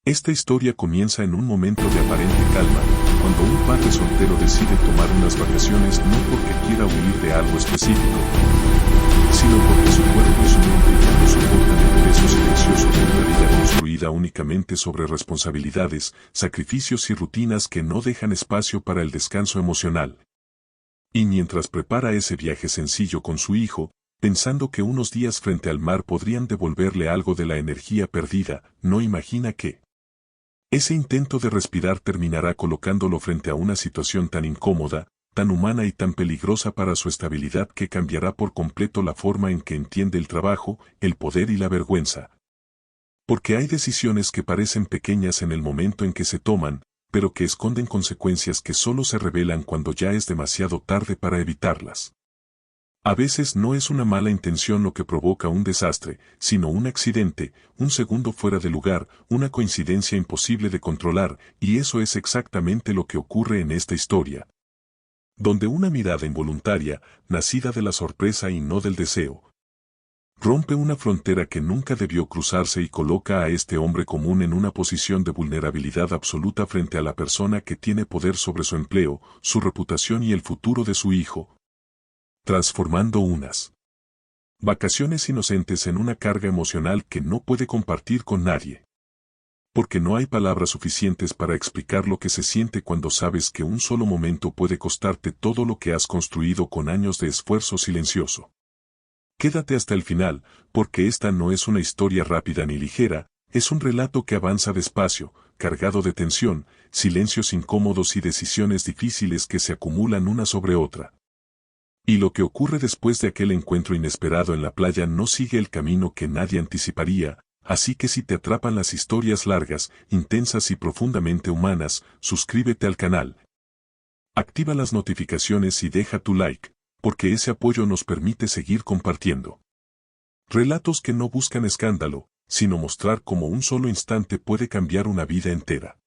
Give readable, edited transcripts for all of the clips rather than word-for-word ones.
Esta historia comienza en un momento de aparente calma, cuando un padre soltero decide tomar unas vacaciones no porque quiera huir de algo específico, sino porque su cuerpo y su mente ya no soportan el peso silencioso de una vida construida únicamente sobre responsabilidades, sacrificios y rutinas que no dejan espacio para el descanso emocional. Y mientras prepara ese viaje sencillo con su hijo, pensando que unos días frente al mar podrían devolverle algo de la energía perdida, no imagina que ese intento de respirar terminará colocándolo frente a una situación tan incómoda, tan humana y tan peligrosa para su estabilidad que cambiará por completo la forma en que entiende el trabajo, el poder y la vergüenza. Porque hay decisiones que parecen pequeñas en el momento en que se toman, pero que esconden consecuencias que solo se revelan cuando ya es demasiado tarde para evitarlas. A veces no es una mala intención lo que provoca un desastre, sino un accidente, un segundo fuera de lugar, una coincidencia imposible de controlar, y eso es exactamente lo que ocurre en esta historia. Donde una mirada involuntaria, nacida de la sorpresa y no del deseo, rompe una frontera que nunca debió cruzarse y coloca a este hombre común en una posición de vulnerabilidad absoluta frente a la persona que tiene poder sobre su empleo, su reputación y el futuro de su hijo, transformando unas vacaciones inocentes en una carga emocional que no puede compartir con nadie. Porque no hay palabras suficientes para explicar lo que se siente cuando sabes que un solo momento puede costarte todo lo que has construido con años de esfuerzo silencioso. Quédate hasta el final, porque esta no es una historia rápida ni ligera, es un relato que avanza despacio, cargado de tensión, silencios incómodos y decisiones difíciles que se acumulan una sobre otra. Y lo que ocurre después de aquel encuentro inesperado en la playa no sigue el camino que nadie anticiparía, así que si te atrapan las historias largas, intensas y profundamente humanas, suscríbete al canal. Activa las notificaciones y deja tu like, porque ese apoyo nos permite seguir compartiendo relatos que no buscan escándalo, sino mostrar cómo un solo instante puede cambiar una vida entera.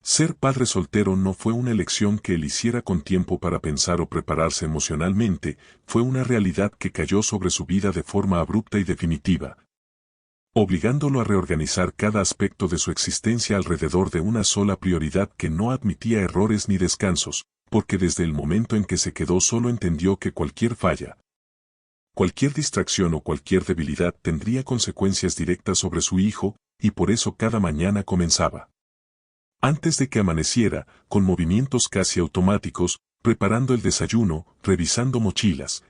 Ser padre soltero no fue una elección que él hiciera con tiempo para pensar o prepararse emocionalmente, fue una realidad que cayó sobre su vida de forma abrupta y definitiva, obligándolo a reorganizar cada aspecto de su existencia alrededor de una sola prioridad que no admitía errores ni descansos, porque desde el momento en que se quedó solo entendió que cualquier falla, cualquier distracción o cualquier debilidad tendría consecuencias directas sobre su hijo, y por eso cada mañana comenzaba antes de que amaneciera, con movimientos casi automáticos, preparando el desayuno, revisando mochilas,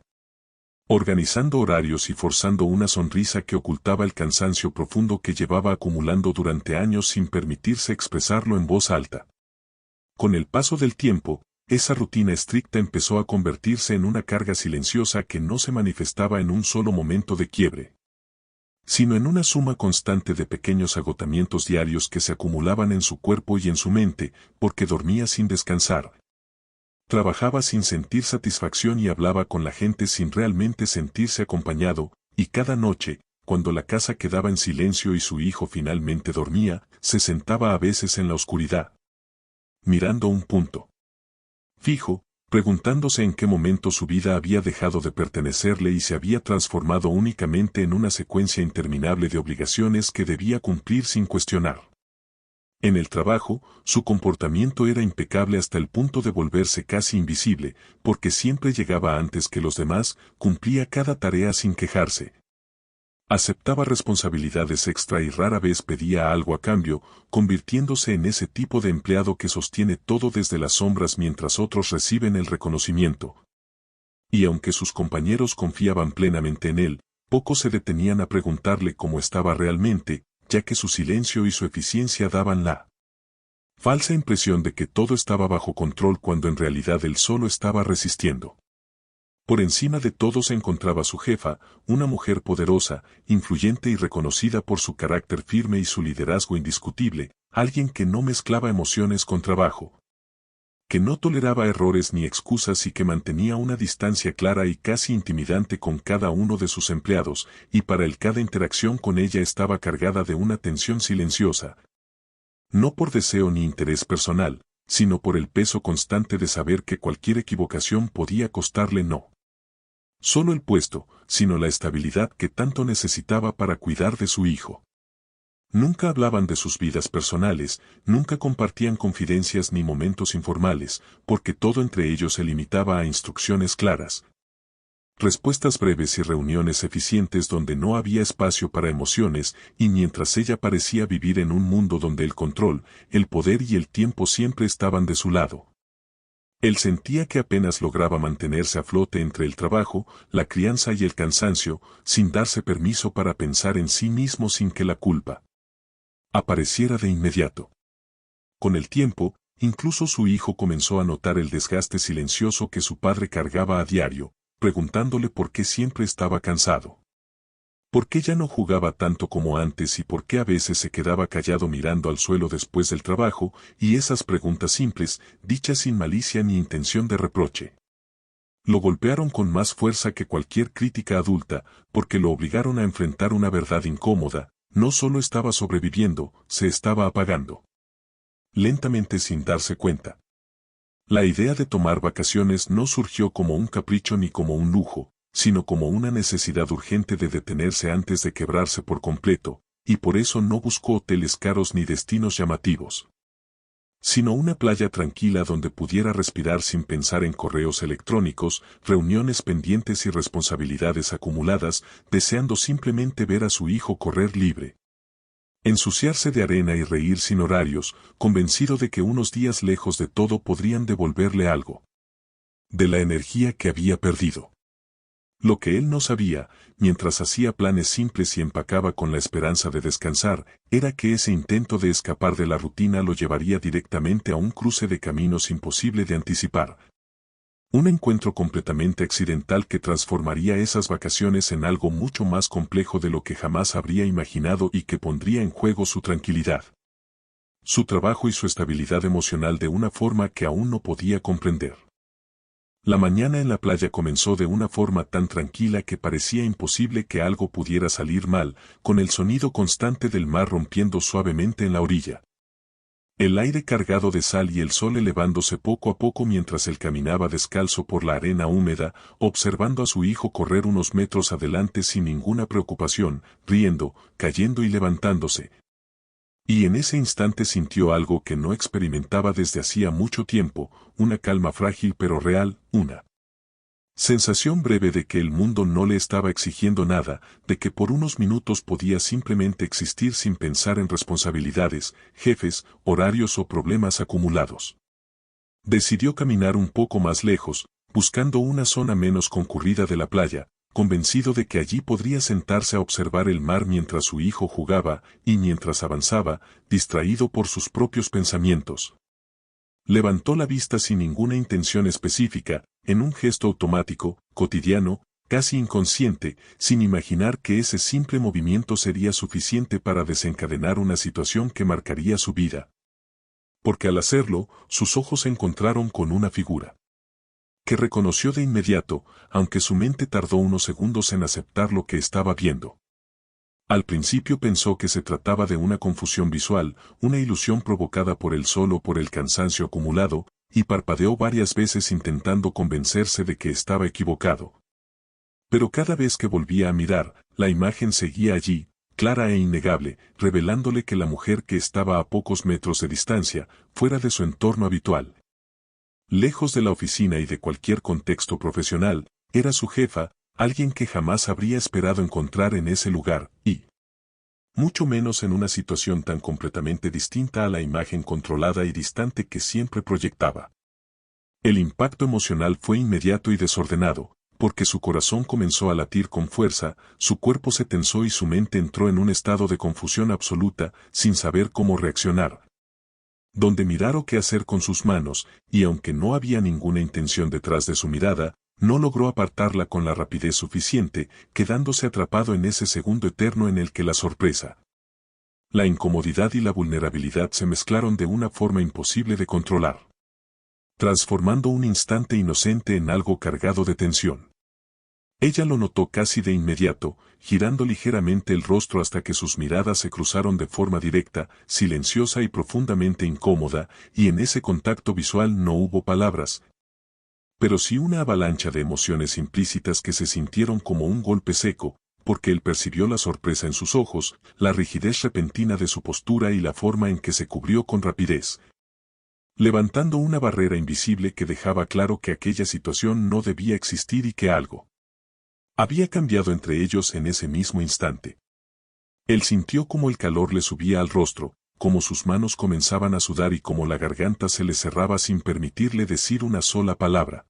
organizando horarios y forzando una sonrisa que ocultaba el cansancio profundo que llevaba acumulando durante años sin permitirse expresarlo en voz alta. Con el paso del tiempo, esa rutina estricta empezó a convertirse en una carga silenciosa que no se manifestaba en un solo momento de quiebre, sino en una suma constante de pequeños agotamientos diarios que se acumulaban en su cuerpo y en su mente, porque dormía sin descansar. Trabajaba sin sentir satisfacción y hablaba con la gente sin realmente sentirse acompañado, y cada noche, cuando la casa quedaba en silencio y su hijo finalmente dormía, se sentaba a veces en la oscuridad, mirando un punto fijo, preguntándose en qué momento su vida había dejado de pertenecerle y se había transformado únicamente en una secuencia interminable de obligaciones que debía cumplir sin cuestionar. En el trabajo, su comportamiento era impecable hasta el punto de volverse casi invisible, porque siempre llegaba antes que los demás, cumplía cada tarea sin quejarse. Aceptaba responsabilidades extra y rara vez pedía algo a cambio, convirtiéndose en ese tipo de empleado que sostiene todo desde las sombras mientras otros reciben el reconocimiento. Y aunque sus compañeros confiaban plenamente en él, pocos se detenían a preguntarle cómo estaba realmente, ya que su silencio y su eficiencia daban la falsa impresión de que todo estaba bajo control cuando en realidad él solo estaba resistiendo. Por encima de todo se encontraba su jefa, una mujer poderosa, influyente y reconocida por su carácter firme y su liderazgo indiscutible, alguien que no mezclaba emociones con trabajo, que no toleraba errores ni excusas y que mantenía una distancia clara y casi intimidante con cada uno de sus empleados, y para él cada interacción con ella estaba cargada de una tensión silenciosa. No por deseo ni interés personal, sino por el peso constante de saber que cualquier equivocación podía costarle no solo el puesto, sino la estabilidad que tanto necesitaba para cuidar de su hijo. Nunca hablaban de sus vidas personales, nunca compartían confidencias ni momentos informales, porque todo entre ellos se limitaba a instrucciones claras, respuestas breves y reuniones eficientes donde no había espacio para emociones, y mientras ella parecía vivir en un mundo donde el control, el poder y el tiempo siempre estaban de su lado. Él sentía que apenas lograba mantenerse a flote entre el trabajo, la crianza y el cansancio, sin darse permiso para pensar en sí mismo sin que la culpa apareciera de inmediato. Con el tiempo, incluso su hijo comenzó a notar el desgaste silencioso que su padre cargaba a diario, preguntándole por qué siempre estaba cansado. ¿Por qué ya no jugaba tanto como antes y por qué a veces se quedaba callado mirando al suelo después del trabajo? Y esas preguntas simples, dichas sin malicia ni intención de reproche, lo golpearon con más fuerza que cualquier crítica adulta, porque lo obligaron a enfrentar una verdad incómoda: no solo estaba sobreviviendo, se estaba apagando. Lentamente, sin darse cuenta. La idea de tomar vacaciones no surgió como un capricho ni como un lujo, sino como una necesidad urgente de detenerse antes de quebrarse por completo, y por eso no buscó hoteles caros ni destinos llamativos, sino una playa tranquila donde pudiera respirar sin pensar en correos electrónicos, reuniones pendientes y responsabilidades acumuladas, deseando simplemente ver a su hijo correr libre, ensuciarse de arena y reír sin horarios, convencido de que unos días lejos de todo podrían devolverle algo de la energía que había perdido. Lo que él no sabía, mientras hacía planes simples y empacaba con la esperanza de descansar, era que ese intento de escapar de la rutina lo llevaría directamente a un cruce de caminos imposible de anticipar. Un encuentro completamente accidental que transformaría esas vacaciones en algo mucho más complejo de lo que jamás habría imaginado y que pondría en juego su tranquilidad, su trabajo y su estabilidad emocional de una forma que aún no podía comprender. La mañana en la playa comenzó de una forma tan tranquila que parecía imposible que algo pudiera salir mal, con el sonido constante del mar rompiendo suavemente en la orilla, el aire cargado de sal y el sol elevándose poco a poco mientras él caminaba descalzo por la arena húmeda, observando a su hijo correr unos metros adelante sin ninguna preocupación, riendo, cayendo y levantándose. Y en ese instante sintió algo que no experimentaba desde hacía mucho tiempo, una calma frágil pero real, una sensación breve de que el mundo no le estaba exigiendo nada, de que por unos minutos podía simplemente existir sin pensar en responsabilidades, jefes, horarios o problemas acumulados. Decidió caminar un poco más lejos, buscando una zona menos concurrida de la playa, convencido de que allí podría sentarse a observar el mar mientras su hijo jugaba, y mientras avanzaba, distraído por sus propios pensamientos. Levantó la vista sin ninguna intención específica, en un gesto automático, cotidiano, casi inconsciente, sin imaginar que ese simple movimiento sería suficiente para desencadenar una situación que marcaría su vida. Porque al hacerlo, sus ojos se encontraron con una figura que reconoció de inmediato, aunque su mente tardó unos segundos en aceptar lo que estaba viendo. Al principio pensó que se trataba de una confusión visual, una ilusión provocada por el sol o por el cansancio acumulado, y parpadeó varias veces intentando convencerse de que estaba equivocado. Pero cada vez que volvía a mirar, la imagen seguía allí, clara e innegable, revelándole que la mujer que estaba a pocos metros de distancia, fuera de su entorno habitual, lejos de la oficina y de cualquier contexto profesional, era su jefa, alguien que jamás habría esperado encontrar en ese lugar, y mucho menos en una situación tan completamente distinta a la imagen controlada y distante que siempre proyectaba. El impacto emocional fue inmediato y desordenado, porque su corazón comenzó a latir con fuerza, su cuerpo se tensó y su mente entró en un estado de confusión absoluta, sin saber cómo reaccionar, donde mirar o qué hacer con sus manos, y aunque no había ninguna intención detrás de su mirada, no logró apartarla con la rapidez suficiente, quedándose atrapado en ese segundo eterno en el que la sorpresa, la incomodidad y la vulnerabilidad se mezclaron de una forma imposible de controlar, transformando un instante inocente en algo cargado de tensión. Ella lo notó casi de inmediato, girando ligeramente el rostro hasta que sus miradas se cruzaron de forma directa, silenciosa y profundamente incómoda, y en ese contacto visual no hubo palabras, pero sí una avalancha de emociones implícitas que se sintieron como un golpe seco, porque él percibió la sorpresa en sus ojos, la rigidez repentina de su postura y la forma en que se cubrió con rapidez, levantando una barrera invisible que dejaba claro que aquella situación no debía existir y que algo había cambiado entre ellos en ese mismo instante. Él sintió como el calor le subía al rostro, como sus manos comenzaban a sudar y como la garganta se le cerraba sin permitirle decir una sola palabra.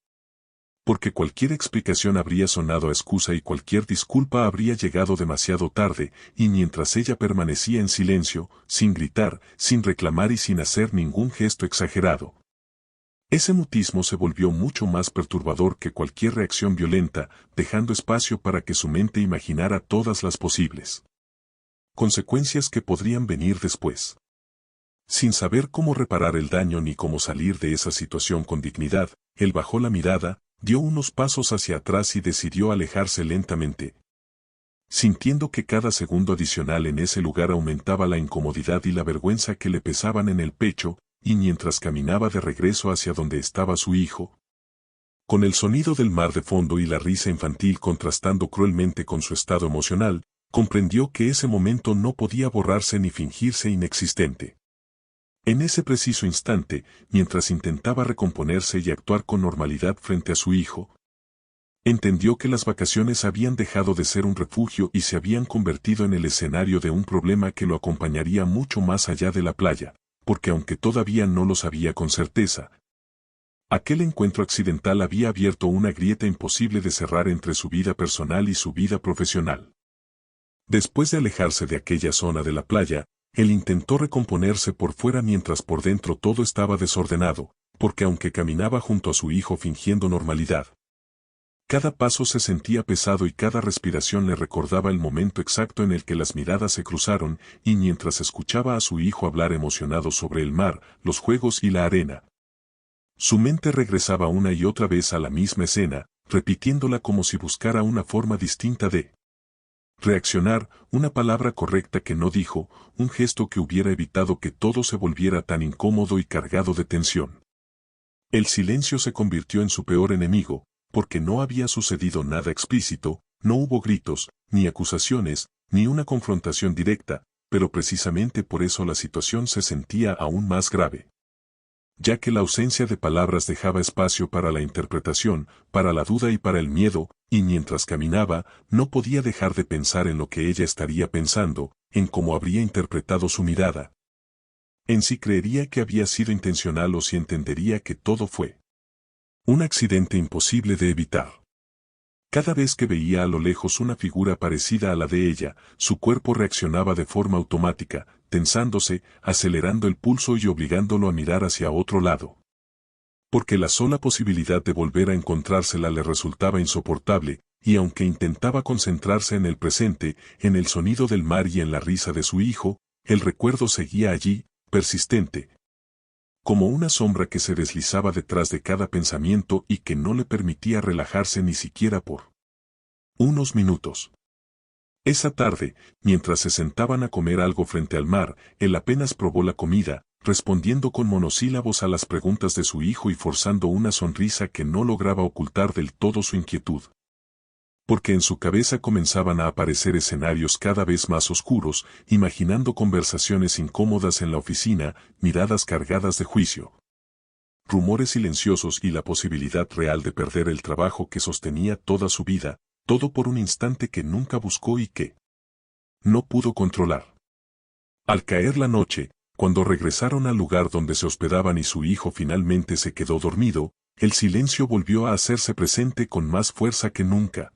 Porque cualquier explicación habría sonado a excusa y cualquier disculpa habría llegado demasiado tarde, y mientras ella permanecía en silencio, sin gritar, sin reclamar y sin hacer ningún gesto exagerado, ese mutismo se volvió mucho más perturbador que cualquier reacción violenta, dejando espacio para que su mente imaginara todas las posibles consecuencias que podrían venir después. Sin saber cómo reparar el daño ni cómo salir de esa situación con dignidad, él bajó la mirada, dio unos pasos hacia atrás y decidió alejarse lentamente, sintiendo que cada segundo adicional en ese lugar aumentaba la incomodidad y la vergüenza que le pesaban en el pecho, y mientras caminaba de regreso hacia donde estaba su hijo, con el sonido del mar de fondo y la risa infantil contrastando cruelmente con su estado emocional, comprendió que ese momento no podía borrarse ni fingirse inexistente. En ese preciso instante, mientras intentaba recomponerse y actuar con normalidad frente a su hijo, entendió que las vacaciones habían dejado de ser un refugio y se habían convertido en el escenario de un problema que lo acompañaría mucho más allá de la playa, porque aunque todavía no lo sabía con certeza, aquel encuentro accidental había abierto una grieta imposible de cerrar entre su vida personal y su vida profesional. Después de alejarse de aquella zona de la playa, él intentó recomponerse por fuera mientras por dentro todo estaba desordenado, porque aunque caminaba junto a su hijo fingiendo normalidad, cada paso se sentía pesado y cada respiración le recordaba el momento exacto en el que las miradas se cruzaron, y mientras escuchaba a su hijo hablar emocionado sobre el mar, los juegos y la arena, su mente regresaba una y otra vez a la misma escena, repitiéndola como si buscara una forma distinta de reaccionar, una palabra correcta que no dijo, un gesto que hubiera evitado que todo se volviera tan incómodo y cargado de tensión. El silencio se convirtió en su peor enemigo, porque no había sucedido nada explícito, no hubo gritos, ni acusaciones, ni una confrontación directa, pero precisamente por eso la situación se sentía aún más grave, ya que la ausencia de palabras dejaba espacio para la interpretación, para la duda y para el miedo, y mientras caminaba, no podía dejar de pensar en lo que ella estaría pensando, en cómo habría interpretado su mirada, en si creería que había sido intencional o si entendería que todo fue un accidente imposible de evitar. Cada vez que veía a lo lejos una figura parecida a la de ella, su cuerpo reaccionaba de forma automática, tensándose, acelerando el pulso y obligándolo a mirar hacia otro lado. Porque la sola posibilidad de volver a encontrársela le resultaba insoportable, y aunque intentaba concentrarse en el presente, en el sonido del mar y en la risa de su hijo, el recuerdo seguía allí, persistente, como una sombra que se deslizaba detrás de cada pensamiento y que no le permitía relajarse ni siquiera por unos minutos. Esa tarde, mientras se sentaban a comer algo frente al mar, él apenas probó la comida, respondiendo con monosílabos a las preguntas de su hijo y forzando una sonrisa que no lograba ocultar del todo su inquietud. Porque en su cabeza comenzaban a aparecer escenarios cada vez más oscuros, imaginando conversaciones incómodas en la oficina, miradas cargadas de juicio, rumores silenciosos y la posibilidad real de perder el trabajo que sostenía toda su vida, todo por un instante que nunca buscó y que no pudo controlar. Al caer la noche, cuando regresaron al lugar donde se hospedaban y su hijo finalmente se quedó dormido, el silencio volvió a hacerse presente con más fuerza que nunca,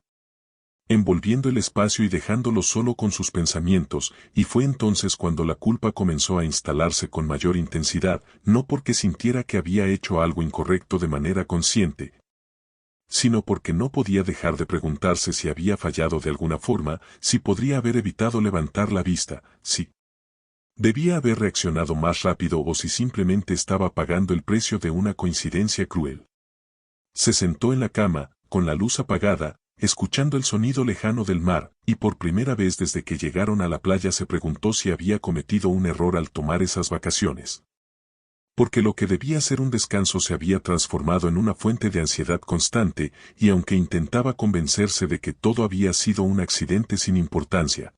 envolviendo el espacio y dejándolo solo con sus pensamientos, y fue entonces cuando la culpa comenzó a instalarse con mayor intensidad, no porque sintiera que había hecho algo incorrecto de manera consciente, sino porque no podía dejar de preguntarse si había fallado de alguna forma, si podría haber evitado levantar la vista, si debía haber reaccionado más rápido o si simplemente estaba pagando el precio de una coincidencia cruel. Se sentó en la cama, con la luz apagada, escuchando el sonido lejano del mar, y por primera vez desde que llegaron a la playa se preguntó si había cometido un error al tomar esas vacaciones. Porque lo que debía ser un descanso se había transformado en una fuente de ansiedad constante, y aunque intentaba convencerse de que todo había sido un accidente sin importancia,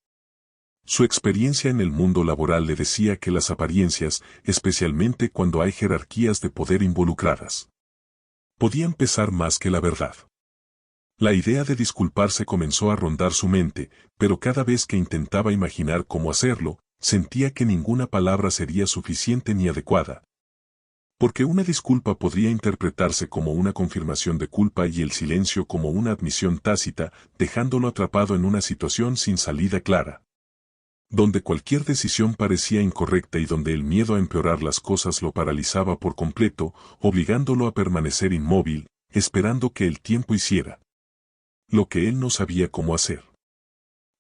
su experiencia en el mundo laboral le decía que las apariencias, especialmente cuando hay jerarquías de poder involucradas, podían pesar más que la verdad. La idea de disculparse comenzó a rondar su mente, pero cada vez que intentaba imaginar cómo hacerlo, sentía que ninguna palabra sería suficiente ni adecuada. Porque una disculpa podría interpretarse como una confirmación de culpa y el silencio como una admisión tácita, dejándolo atrapado en una situación sin salida clara, donde cualquier decisión parecía incorrecta y donde el miedo a empeorar las cosas lo paralizaba por completo, obligándolo a permanecer inmóvil, esperando que el tiempo hiciera lo que él no sabía cómo hacer.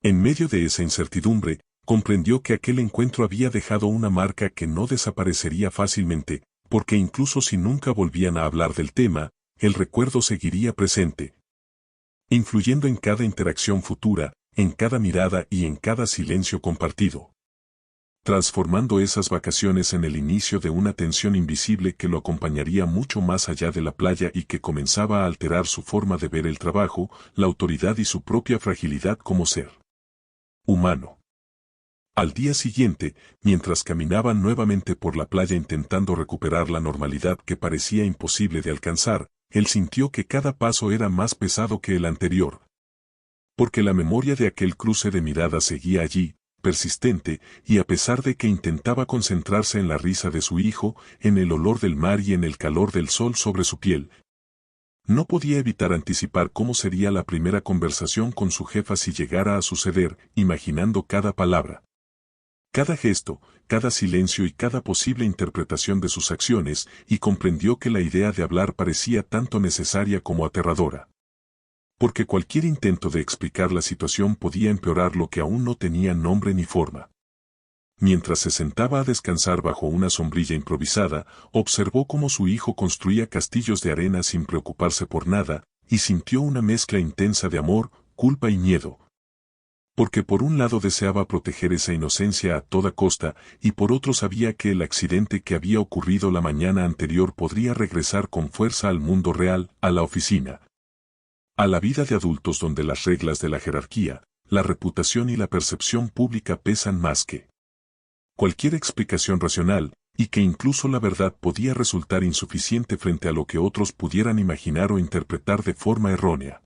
En medio de esa incertidumbre, comprendió que aquel encuentro había dejado una marca que no desaparecería fácilmente, porque incluso si nunca volvían a hablar del tema, el recuerdo seguiría presente, influyendo en cada interacción futura, en cada mirada y en cada silencio compartido, transformando esas vacaciones en el inicio de una tensión invisible que lo acompañaría mucho más allá de la playa y que comenzaba a alterar su forma de ver el trabajo, la autoridad y su propia fragilidad como ser humano. Al día siguiente, mientras caminaban nuevamente por la playa intentando recuperar la normalidad que parecía imposible de alcanzar, él sintió que cada paso era más pesado que el anterior. Porque la memoria de aquel cruce de miradas seguía allí, persistente, y a pesar de que intentaba concentrarse en la risa de su hijo, en el olor del mar y en el calor del sol sobre su piel, no podía evitar anticipar cómo sería la primera conversación con su jefa si llegara a suceder, imaginando cada palabra, cada gesto, cada silencio y cada posible interpretación de sus acciones, y comprendió que la idea de hablar parecía tanto necesaria como aterradora. Porque cualquier intento de explicar la situación podía empeorar lo que aún no tenía nombre ni forma. Mientras se sentaba a descansar bajo una sombrilla improvisada, observó cómo su hijo construía castillos de arena sin preocuparse por nada, y sintió una mezcla intensa de amor, culpa y miedo. Porque por un lado deseaba proteger esa inocencia a toda costa, y por otro sabía que el accidente que había ocurrido la mañana anterior podría regresar con fuerza al mundo real, a la oficina, a la vida de adultos donde las reglas de la jerarquía, la reputación y la percepción pública pesan más que cualquier explicación racional, y que incluso la verdad podía resultar insuficiente frente a lo que otros pudieran imaginar o interpretar de forma errónea.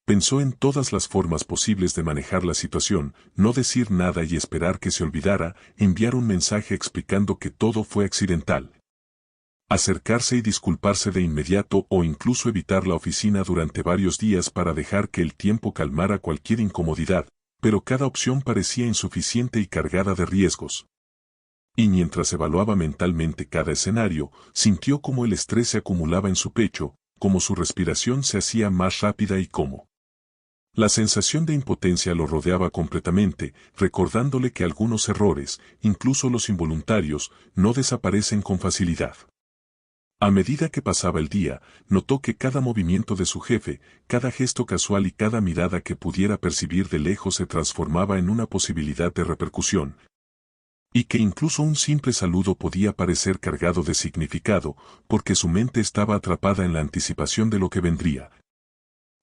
Pensó en todas las formas posibles de manejar la situación, no decir nada y esperar que se olvidara, enviar un mensaje explicando que todo fue accidental, acercarse y disculparse de inmediato o incluso evitar la oficina durante varios días para dejar que el tiempo calmara cualquier incomodidad, pero cada opción parecía insuficiente y cargada de riesgos. Y mientras evaluaba mentalmente cada escenario, sintió cómo el estrés se acumulaba en su pecho, cómo su respiración se hacía más rápida y cómo la sensación de impotencia lo rodeaba completamente, recordándole que algunos errores, incluso los involuntarios, no desaparecen con facilidad. A medida que pasaba el día, notó que cada movimiento de su jefe, cada gesto casual y cada mirada que pudiera percibir de lejos se transformaba en una posibilidad de repercusión, y que incluso un simple saludo podía parecer cargado de significado, porque su mente estaba atrapada en la anticipación de lo que vendría,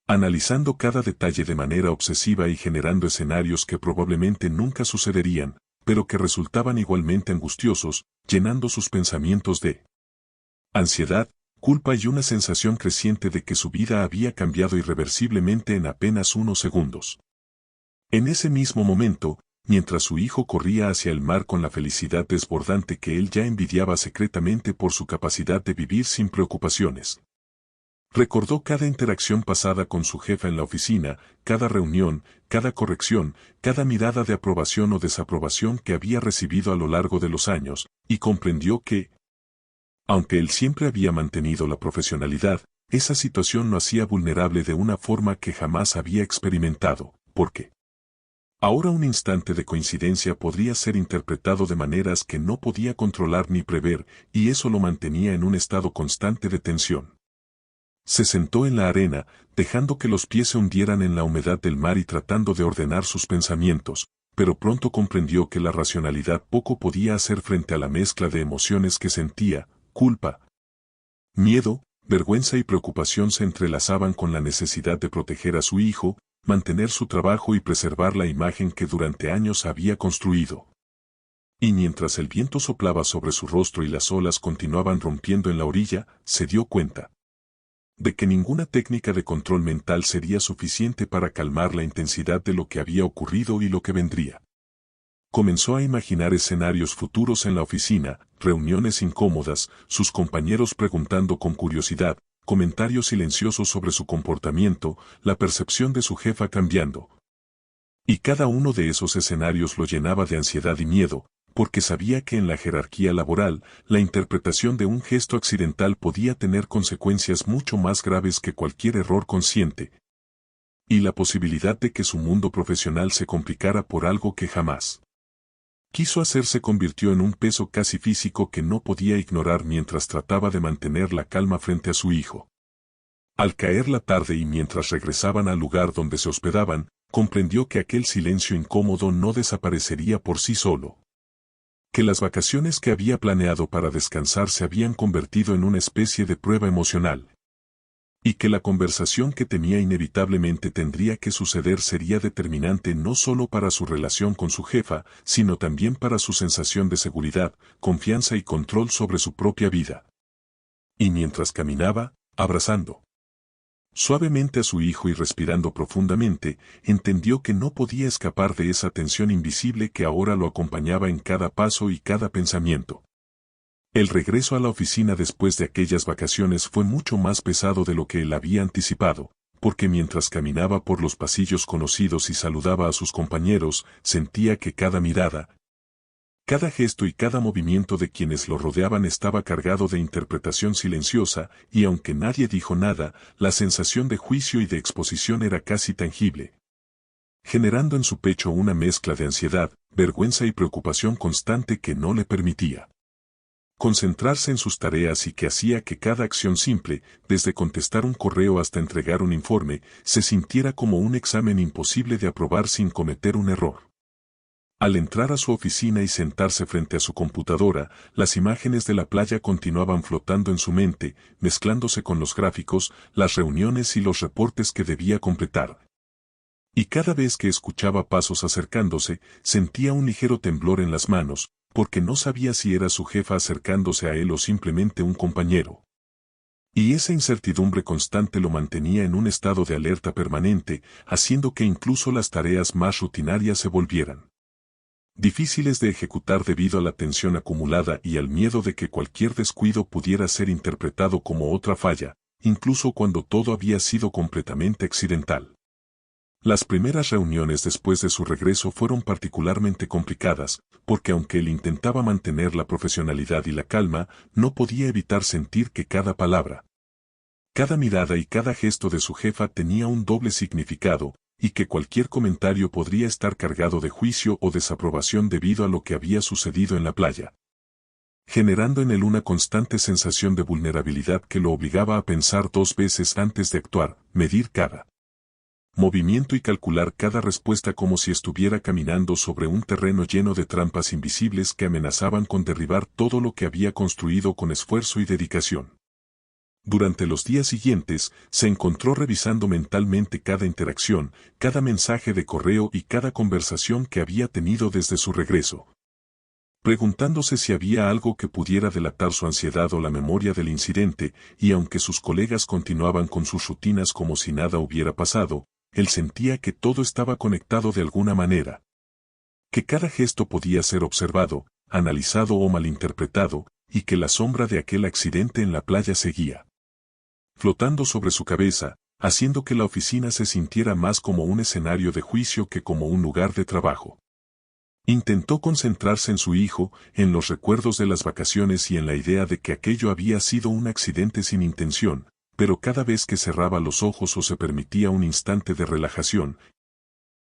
analizando cada detalle de manera obsesiva y generando escenarios que probablemente nunca sucederían, pero que resultaban igualmente angustiosos, llenando sus pensamientos de ansiedad, culpa y una sensación creciente de que su vida había cambiado irreversiblemente en apenas unos segundos. En ese mismo momento, mientras su hijo corría hacia el mar con la felicidad desbordante que él ya envidiaba secretamente por su capacidad de vivir sin preocupaciones, recordó cada interacción pasada con su jefa en la oficina, cada reunión, cada corrección, cada mirada de aprobación o desaprobación que había recibido a lo largo de los años, y comprendió que, aunque él siempre había mantenido la profesionalidad, esa situación lo hacía vulnerable de una forma que jamás había experimentado, porque ahora un instante de coincidencia podría ser interpretado de maneras que no podía controlar ni prever, y eso lo mantenía en un estado constante de tensión. Se sentó en la arena, dejando que los pies se hundieran en la humedad del mar y tratando de ordenar sus pensamientos, pero pronto comprendió que la racionalidad poco podía hacer frente a la mezcla de emociones que sentía: culpa, miedo, vergüenza y preocupación se entrelazaban con la necesidad de proteger a su hijo, mantener su trabajo y preservar la imagen que durante años había construido. Y mientras el viento soplaba sobre su rostro y las olas continuaban rompiendo en la orilla, se dio cuenta de que ninguna técnica de control mental sería suficiente para calmar la intensidad de lo que había ocurrido y lo que vendría. Comenzó a imaginar escenarios futuros en la oficina, reuniones incómodas, sus compañeros preguntando con curiosidad, comentarios silenciosos sobre su comportamiento, la percepción de su jefa cambiando. Y cada uno de esos escenarios lo llenaba de ansiedad y miedo, porque sabía que en la jerarquía laboral, la interpretación de un gesto accidental podía tener consecuencias mucho más graves que cualquier error consciente. Y la posibilidad de que su mundo profesional se complicara por algo que jamás quiso hacer se convirtió en un peso casi físico que no podía ignorar mientras trataba de mantener la calma frente a su hijo. Al caer la tarde y mientras regresaban al lugar donde se hospedaban, comprendió que aquel silencio incómodo no desaparecería por sí solo. Que las vacaciones que había planeado para descansar se habían convertido en una especie de prueba emocional. Y que la conversación que temía inevitablemente tendría que suceder sería determinante no solo para su relación con su jefa, sino también para su sensación de seguridad, confianza y control sobre su propia vida. Y mientras caminaba, abrazando suavemente a su hijo y respirando profundamente, entendió que no podía escapar de esa tensión invisible que ahora lo acompañaba en cada paso y cada pensamiento. El regreso a la oficina después de aquellas vacaciones fue mucho más pesado de lo que él había anticipado, porque mientras caminaba por los pasillos conocidos y saludaba a sus compañeros, sentía que cada mirada, cada gesto y cada movimiento de quienes lo rodeaban estaba cargado de interpretación silenciosa, y aunque nadie dijo nada, la sensación de juicio y de exposición era casi tangible, generando en su pecho una mezcla de ansiedad, vergüenza y preocupación constante que no le permitía concentrarse en sus tareas y que hacía que cada acción simple, desde contestar un correo hasta entregar un informe, se sintiera como un examen imposible de aprobar sin cometer un error. Al entrar a su oficina y sentarse frente a su computadora, las imágenes de la playa continuaban flotando en su mente, mezclándose con los gráficos, las reuniones y los reportes que debía completar. Y cada vez que escuchaba pasos acercándose, sentía un ligero temblor en las manos, porque no sabía si era su jefa acercándose a él o simplemente un compañero. Y esa incertidumbre constante lo mantenía en un estado de alerta permanente, haciendo que incluso las tareas más rutinarias se volvieran difíciles de ejecutar debido a la tensión acumulada y al miedo de que cualquier descuido pudiera ser interpretado como otra falla, incluso cuando todo había sido completamente accidental. Las primeras reuniones después de su regreso fueron particularmente complicadas, porque aunque él intentaba mantener la profesionalidad y la calma, no podía evitar sentir que cada palabra, cada mirada y cada gesto de su jefa tenía un doble significado, y que cualquier comentario podría estar cargado de juicio o desaprobación debido a lo que había sucedido en la playa, generando en él una constante sensación de vulnerabilidad que lo obligaba a pensar dos veces antes de actuar, medir cada movimiento y calcular cada respuesta como si estuviera caminando sobre un terreno lleno de trampas invisibles que amenazaban con derribar todo lo que había construido con esfuerzo y dedicación. Durante los días siguientes, se encontró revisando mentalmente cada interacción, cada mensaje de correo y cada conversación que había tenido desde su regreso, preguntándose si había algo que pudiera delatar su ansiedad o la memoria del incidente, y aunque sus colegas continuaban con sus rutinas como si nada hubiera pasado, él sentía que todo estaba conectado de alguna manera, que cada gesto podía ser observado, analizado o malinterpretado, y que la sombra de aquel accidente en la playa seguía flotando sobre su cabeza, haciendo que la oficina se sintiera más como un escenario de juicio que como un lugar de trabajo. Intentó concentrarse en su hijo, en los recuerdos de las vacaciones y en la idea de que aquello había sido un accidente sin intención, pero cada vez que cerraba los ojos o se permitía un instante de relajación,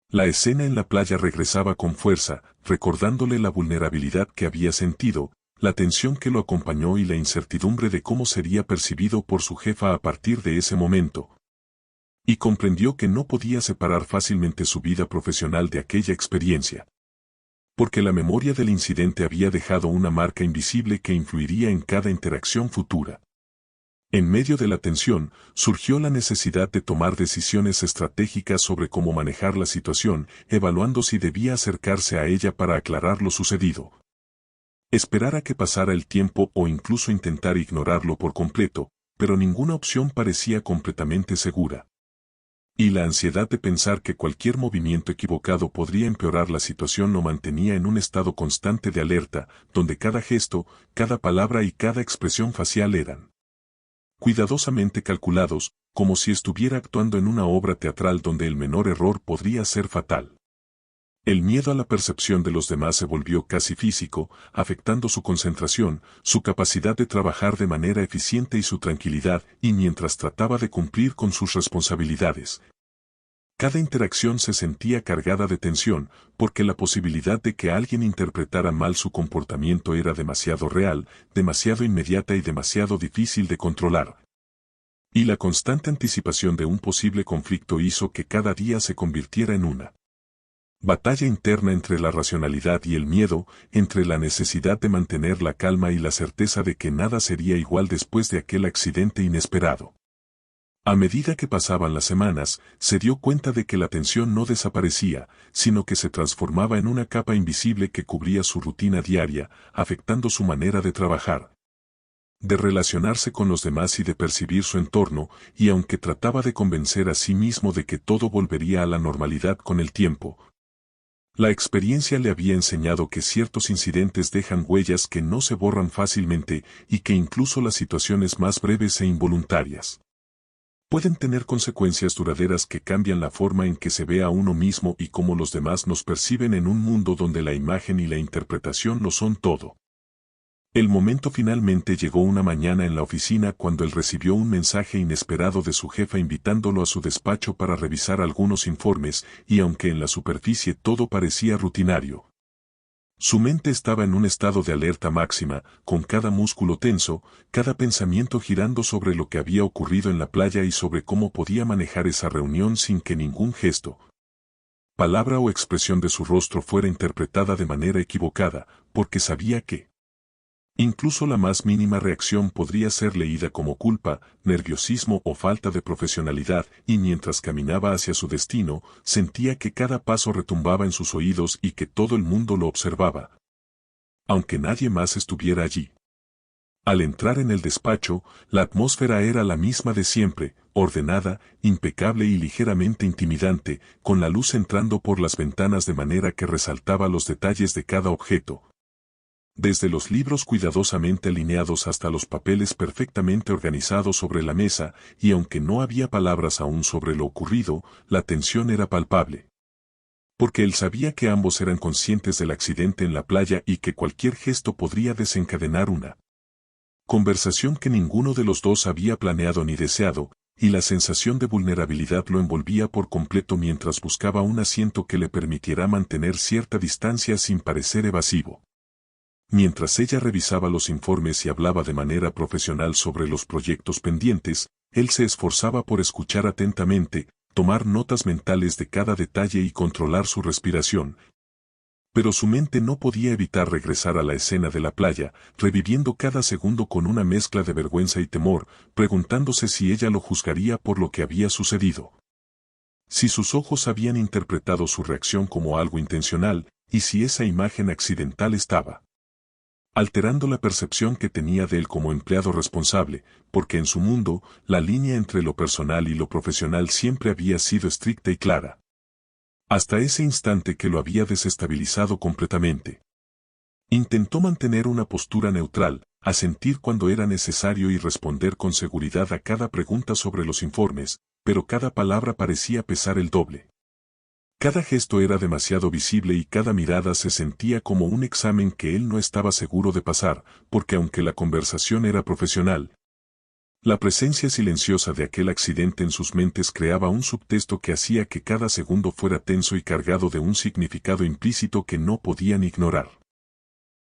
la escena en la playa regresaba con fuerza, recordándole la vulnerabilidad que había sentido, la tensión que lo acompañó y la incertidumbre de cómo sería percibido por su jefa a partir de ese momento. Y comprendió que no podía separar fácilmente su vida profesional de aquella experiencia. Porque la memoria del incidente había dejado una marca invisible que influiría en cada interacción futura. En medio de la tensión, surgió la necesidad de tomar decisiones estratégicas sobre cómo manejar la situación, evaluando si debía acercarse a ella para aclarar lo sucedido. Esperar a que pasara el tiempo o incluso intentar ignorarlo por completo, pero ninguna opción parecía completamente segura. Y la ansiedad de pensar que cualquier movimiento equivocado podría empeorar la situación lo mantenía en un estado constante de alerta, donde cada gesto, cada palabra y cada expresión facial eran cuidadosamente calculados, como si estuviera actuando en una obra teatral donde el menor error podría ser fatal. El miedo a la percepción de los demás se volvió casi físico, afectando su concentración, su capacidad de trabajar de manera eficiente y su tranquilidad, y mientras trataba de cumplir con sus responsabilidades. Cada interacción se sentía cargada de tensión, porque la posibilidad de que alguien interpretara mal su comportamiento era demasiado real, demasiado inmediata y demasiado difícil de controlar. Y la constante anticipación de un posible conflicto hizo que cada día se convirtiera en una batalla interna entre la racionalidad y el miedo, entre la necesidad de mantener la calma y la certeza de que nada sería igual después de aquel accidente inesperado. A medida que pasaban las semanas, se dio cuenta de que la tensión no desaparecía, sino que se transformaba en una capa invisible que cubría su rutina diaria, afectando su manera de trabajar, de relacionarse con los demás y de percibir su entorno, y aunque trataba de convencer a sí mismo de que todo volvería a la normalidad con el tiempo, la experiencia le había enseñado que ciertos incidentes dejan huellas que no se borran fácilmente y que incluso las situaciones más breves e involuntarias pueden tener consecuencias duraderas que cambian la forma en que se ve a uno mismo y cómo los demás nos perciben en un mundo donde la imagen y la interpretación lo son todo. El momento finalmente llegó una mañana en la oficina cuando él recibió un mensaje inesperado de su jefa invitándolo a su despacho para revisar algunos informes, y aunque en la superficie todo parecía rutinario, su mente estaba en un estado de alerta máxima, con cada músculo tenso, cada pensamiento girando sobre lo que había ocurrido en la playa y sobre cómo podía manejar esa reunión sin que ningún gesto, palabra o expresión de su rostro fuera interpretada de manera equivocada, porque sabía que incluso la más mínima reacción podría ser leída como culpa, nerviosismo o falta de profesionalidad, y mientras caminaba hacia su destino, sentía que cada paso retumbaba en sus oídos y que todo el mundo lo observaba, aunque nadie más estuviera allí. Al entrar en el despacho, la atmósfera era la misma de siempre, ordenada, impecable y ligeramente intimidante, con la luz entrando por las ventanas de manera que resaltaba los detalles de cada objeto, desde los libros cuidadosamente alineados hasta los papeles perfectamente organizados sobre la mesa, y aunque no había palabras aún sobre lo ocurrido, la tensión era palpable. Porque él sabía que ambos eran conscientes del accidente en la playa y que cualquier gesto podría desencadenar una conversación que ninguno de los dos había planeado ni deseado, y la sensación de vulnerabilidad lo envolvía por completo mientras buscaba un asiento que le permitiera mantener cierta distancia sin parecer evasivo. Mientras ella revisaba los informes y hablaba de manera profesional sobre los proyectos pendientes, él se esforzaba por escuchar atentamente, tomar notas mentales de cada detalle y controlar su respiración. Pero su mente no podía evitar regresar a la escena de la playa, reviviendo cada segundo con una mezcla de vergüenza y temor, preguntándose si ella lo juzgaría por lo que había sucedido. Si sus ojos habían interpretado su reacción como algo intencional, y si esa imagen accidental estaba alterando la percepción que tenía de él como empleado responsable, porque en su mundo, la línea entre lo personal y lo profesional siempre había sido estricta y clara. Hasta ese instante que lo había desestabilizado completamente. Intentó mantener una postura neutral, asentir cuando era necesario y responder con seguridad a cada pregunta sobre los informes, pero cada palabra parecía pesar el doble. Cada gesto era demasiado visible y cada mirada se sentía como un examen que él no estaba seguro de pasar, porque aunque la conversación era profesional, la presencia silenciosa de aquel accidente en sus mentes creaba un subtexto que hacía que cada segundo fuera tenso y cargado de un significado implícito que no podían ignorar.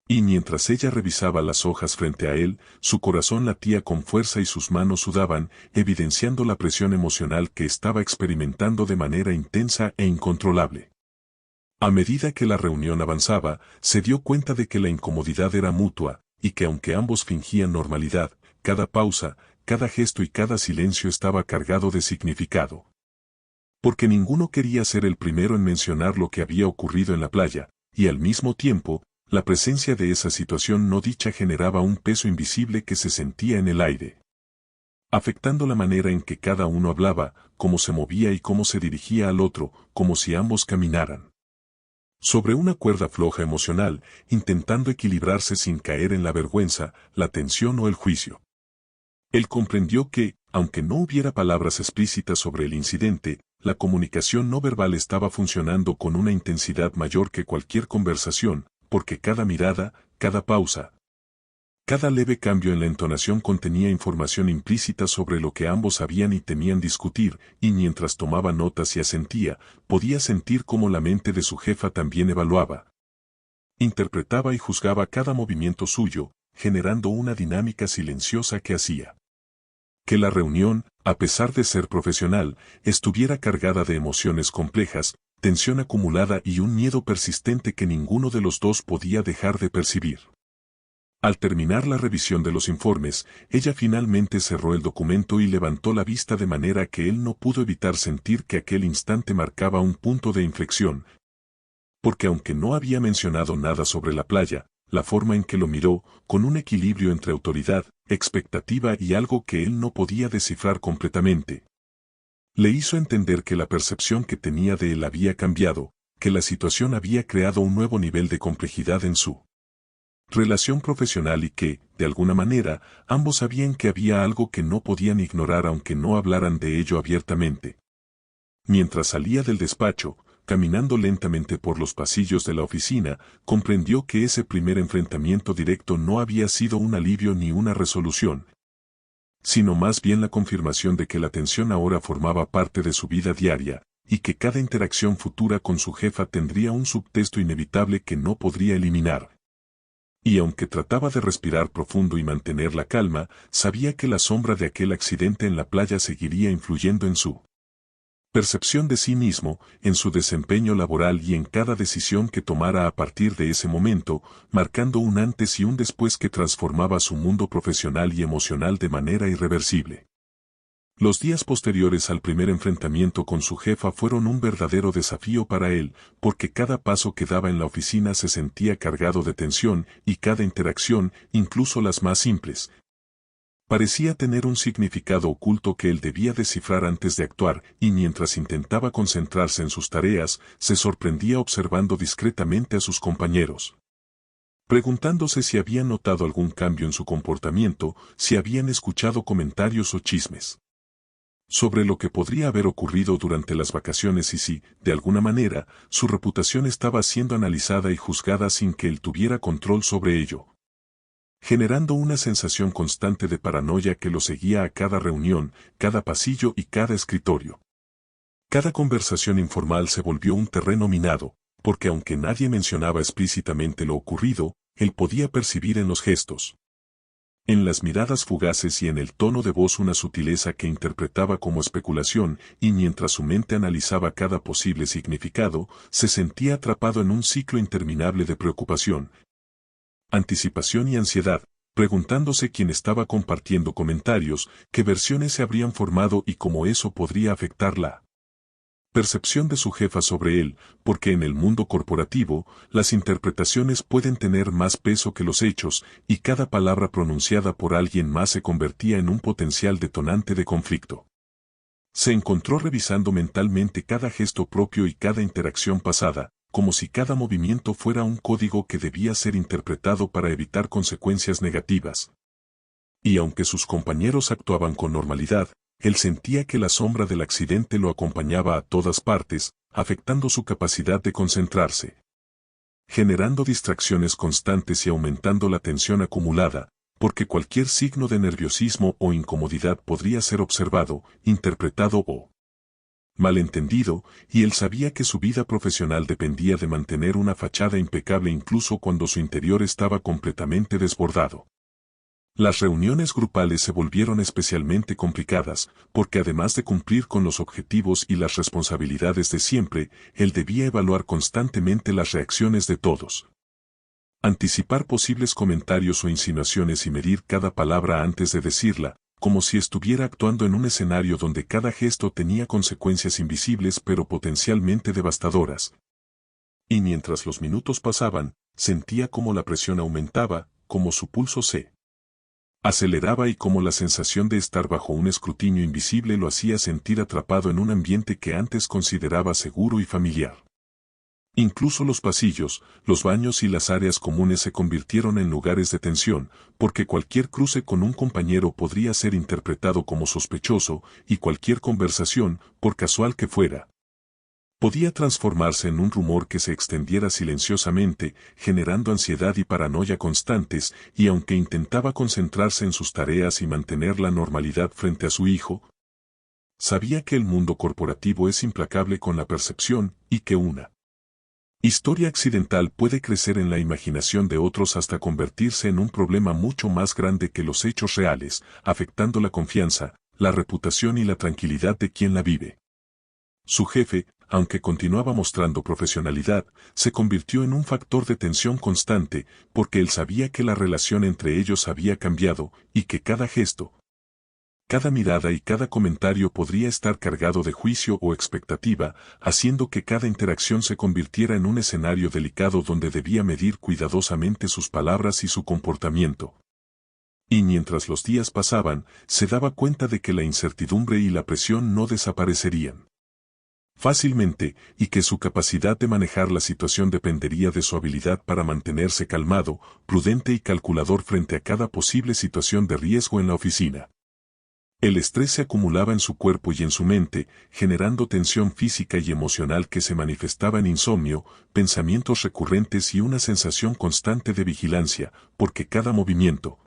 Y mientras ella revisaba las hojas frente a él, su corazón latía con fuerza y sus manos sudaban, evidenciando la presión emocional que estaba experimentando de manera intensa e incontrolable. A medida que la reunión avanzaba, se dio cuenta de que la incomodidad era mutua, y que aunque ambos fingían normalidad, cada pausa, cada gesto y cada silencio estaba cargado de significado. Porque ninguno quería ser el primero en mencionar lo que había ocurrido en la playa, y al mismo tiempo, la presencia de esa situación no dicha generaba un peso invisible que se sentía en el aire, afectando la manera en que cada uno hablaba, cómo se movía y cómo se dirigía al otro, como si ambos caminaran sobre una cuerda floja emocional, intentando equilibrarse sin caer en la vergüenza, la tensión o el juicio. Él comprendió que, aunque no hubiera palabras explícitas sobre el incidente, la comunicación no verbal estaba funcionando con una intensidad mayor que cualquier conversación, porque cada mirada, cada pausa, cada leve cambio en la entonación contenía información implícita sobre lo que ambos sabían y temían discutir, y mientras tomaba notas y asentía, podía sentir cómo la mente de su jefa también evaluaba, interpretaba y juzgaba cada movimiento suyo, generando una dinámica silenciosa que hacía que la reunión, a pesar de ser profesional, estuviera cargada de emociones complejas, tensión acumulada y un miedo persistente que ninguno de los dos podía dejar de percibir. Al terminar la revisión de los informes, ella finalmente cerró el documento y levantó la vista de manera que él no pudo evitar sentir que aquel instante marcaba un punto de inflexión. Porque aunque no había mencionado nada sobre la playa, la forma en que lo miró, con un equilibrio entre autoridad, expectativa y algo que él no podía descifrar completamente, le hizo entender que la percepción que tenía de él había cambiado, que la situación había creado un nuevo nivel de complejidad en su relación profesional y que, de alguna manera, ambos sabían que había algo que no podían ignorar aunque no hablaran de ello abiertamente. Mientras salía del despacho, caminando lentamente por los pasillos de la oficina, comprendió que ese primer enfrentamiento directo no había sido un alivio ni una resolución, sino más bien la confirmación de que la tensión ahora formaba parte de su vida diaria, y que cada interacción futura con su jefa tendría un subtexto inevitable que no podría eliminar. Y aunque trataba de respirar profundo y mantener la calma, sabía que la sombra de aquel accidente en la playa seguiría influyendo en su percepción de sí mismo, en su desempeño laboral y en cada decisión que tomara a partir de ese momento, marcando un antes y un después que transformaba su mundo profesional y emocional de manera irreversible. Los días posteriores al primer enfrentamiento con su jefa fueron un verdadero desafío para él, porque cada paso que daba en la oficina se sentía cargado de tensión y cada interacción, incluso las más simples, parecía tener un significado oculto que él debía descifrar antes de actuar, y mientras intentaba concentrarse en sus tareas, se sorprendía observando discretamente a sus compañeros, preguntándose si habían notado algún cambio en su comportamiento, si habían escuchado comentarios o chismes sobre lo que podría haber ocurrido durante las vacaciones y si, de alguna manera, su reputación estaba siendo analizada y juzgada sin que él tuviera control sobre ello, generando una sensación constante de paranoia que lo seguía a cada reunión, cada pasillo y cada escritorio. Cada conversación informal se volvió un terreno minado, porque aunque nadie mencionaba explícitamente lo ocurrido, él podía percibir en los gestos, en las miradas fugaces y en el tono de voz una sutileza que interpretaba como especulación, y mientras su mente analizaba cada posible significado, se sentía atrapado en un ciclo interminable de preocupación, anticipación y ansiedad, preguntándose quién estaba compartiendo comentarios, qué versiones se habrían formado y cómo eso podría afectar la percepción de su jefa sobre él, porque en el mundo corporativo, las interpretaciones pueden tener más peso que los hechos, y cada palabra pronunciada por alguien más se convertía en un potencial detonante de conflicto. Se encontró revisando mentalmente cada gesto propio y cada interacción pasada, como si cada movimiento fuera un código que debía ser interpretado para evitar consecuencias negativas. Y aunque sus compañeros actuaban con normalidad, él sentía que la sombra del accidente lo acompañaba a todas partes, afectando su capacidad de concentrarse, generando distracciones constantes y aumentando la tensión acumulada, porque cualquier signo de nerviosismo o incomodidad podría ser observado, interpretado o malentendido, y él sabía que su vida profesional dependía de mantener una fachada impecable incluso cuando su interior estaba completamente desbordado. Las reuniones grupales se volvieron especialmente complicadas, porque además de cumplir con los objetivos y las responsabilidades de siempre, él debía evaluar constantemente las reacciones de todos. Anticipar posibles comentarios o insinuaciones y medir cada palabra antes de decirla, como si estuviera actuando en un escenario donde cada gesto tenía consecuencias invisibles pero potencialmente devastadoras. Y mientras los minutos pasaban, sentía cómo la presión aumentaba, cómo su pulso se aceleraba y cómo la sensación de estar bajo un escrutinio invisible lo hacía sentir atrapado en un ambiente que antes consideraba seguro y familiar. Incluso los pasillos, los baños y las áreas comunes se convirtieron en lugares de tensión, porque cualquier cruce con un compañero podría ser interpretado como sospechoso, y cualquier conversación, por casual que fuera, podía transformarse en un rumor que se extendiera silenciosamente, generando ansiedad y paranoia constantes, y aunque intentaba concentrarse en sus tareas y mantener la normalidad frente a su hijo, sabía que el mundo corporativo es implacable con la percepción, y que una historia accidental puede crecer en la imaginación de otros hasta convertirse en un problema mucho más grande que los hechos reales, afectando la confianza, la reputación y la tranquilidad de quien la vive. Su jefe, aunque continuaba mostrando profesionalidad, se convirtió en un factor de tensión constante, porque él sabía que la relación entre ellos había cambiado, y que cada gesto, cada mirada y cada comentario podría estar cargado de juicio o expectativa, haciendo que cada interacción se convirtiera en un escenario delicado donde debía medir cuidadosamente sus palabras y su comportamiento. Y mientras los días pasaban, se daba cuenta de que la incertidumbre y la presión no desaparecerían fácilmente, y que su capacidad de manejar la situación dependería de su habilidad para mantenerse calmado, prudente y calculador frente a cada posible situación de riesgo en la oficina. El estrés se acumulaba en su cuerpo y en su mente, generando tensión física y emocional que se manifestaba en insomnio, pensamientos recurrentes y una sensación constante de vigilancia, porque cada movimiento,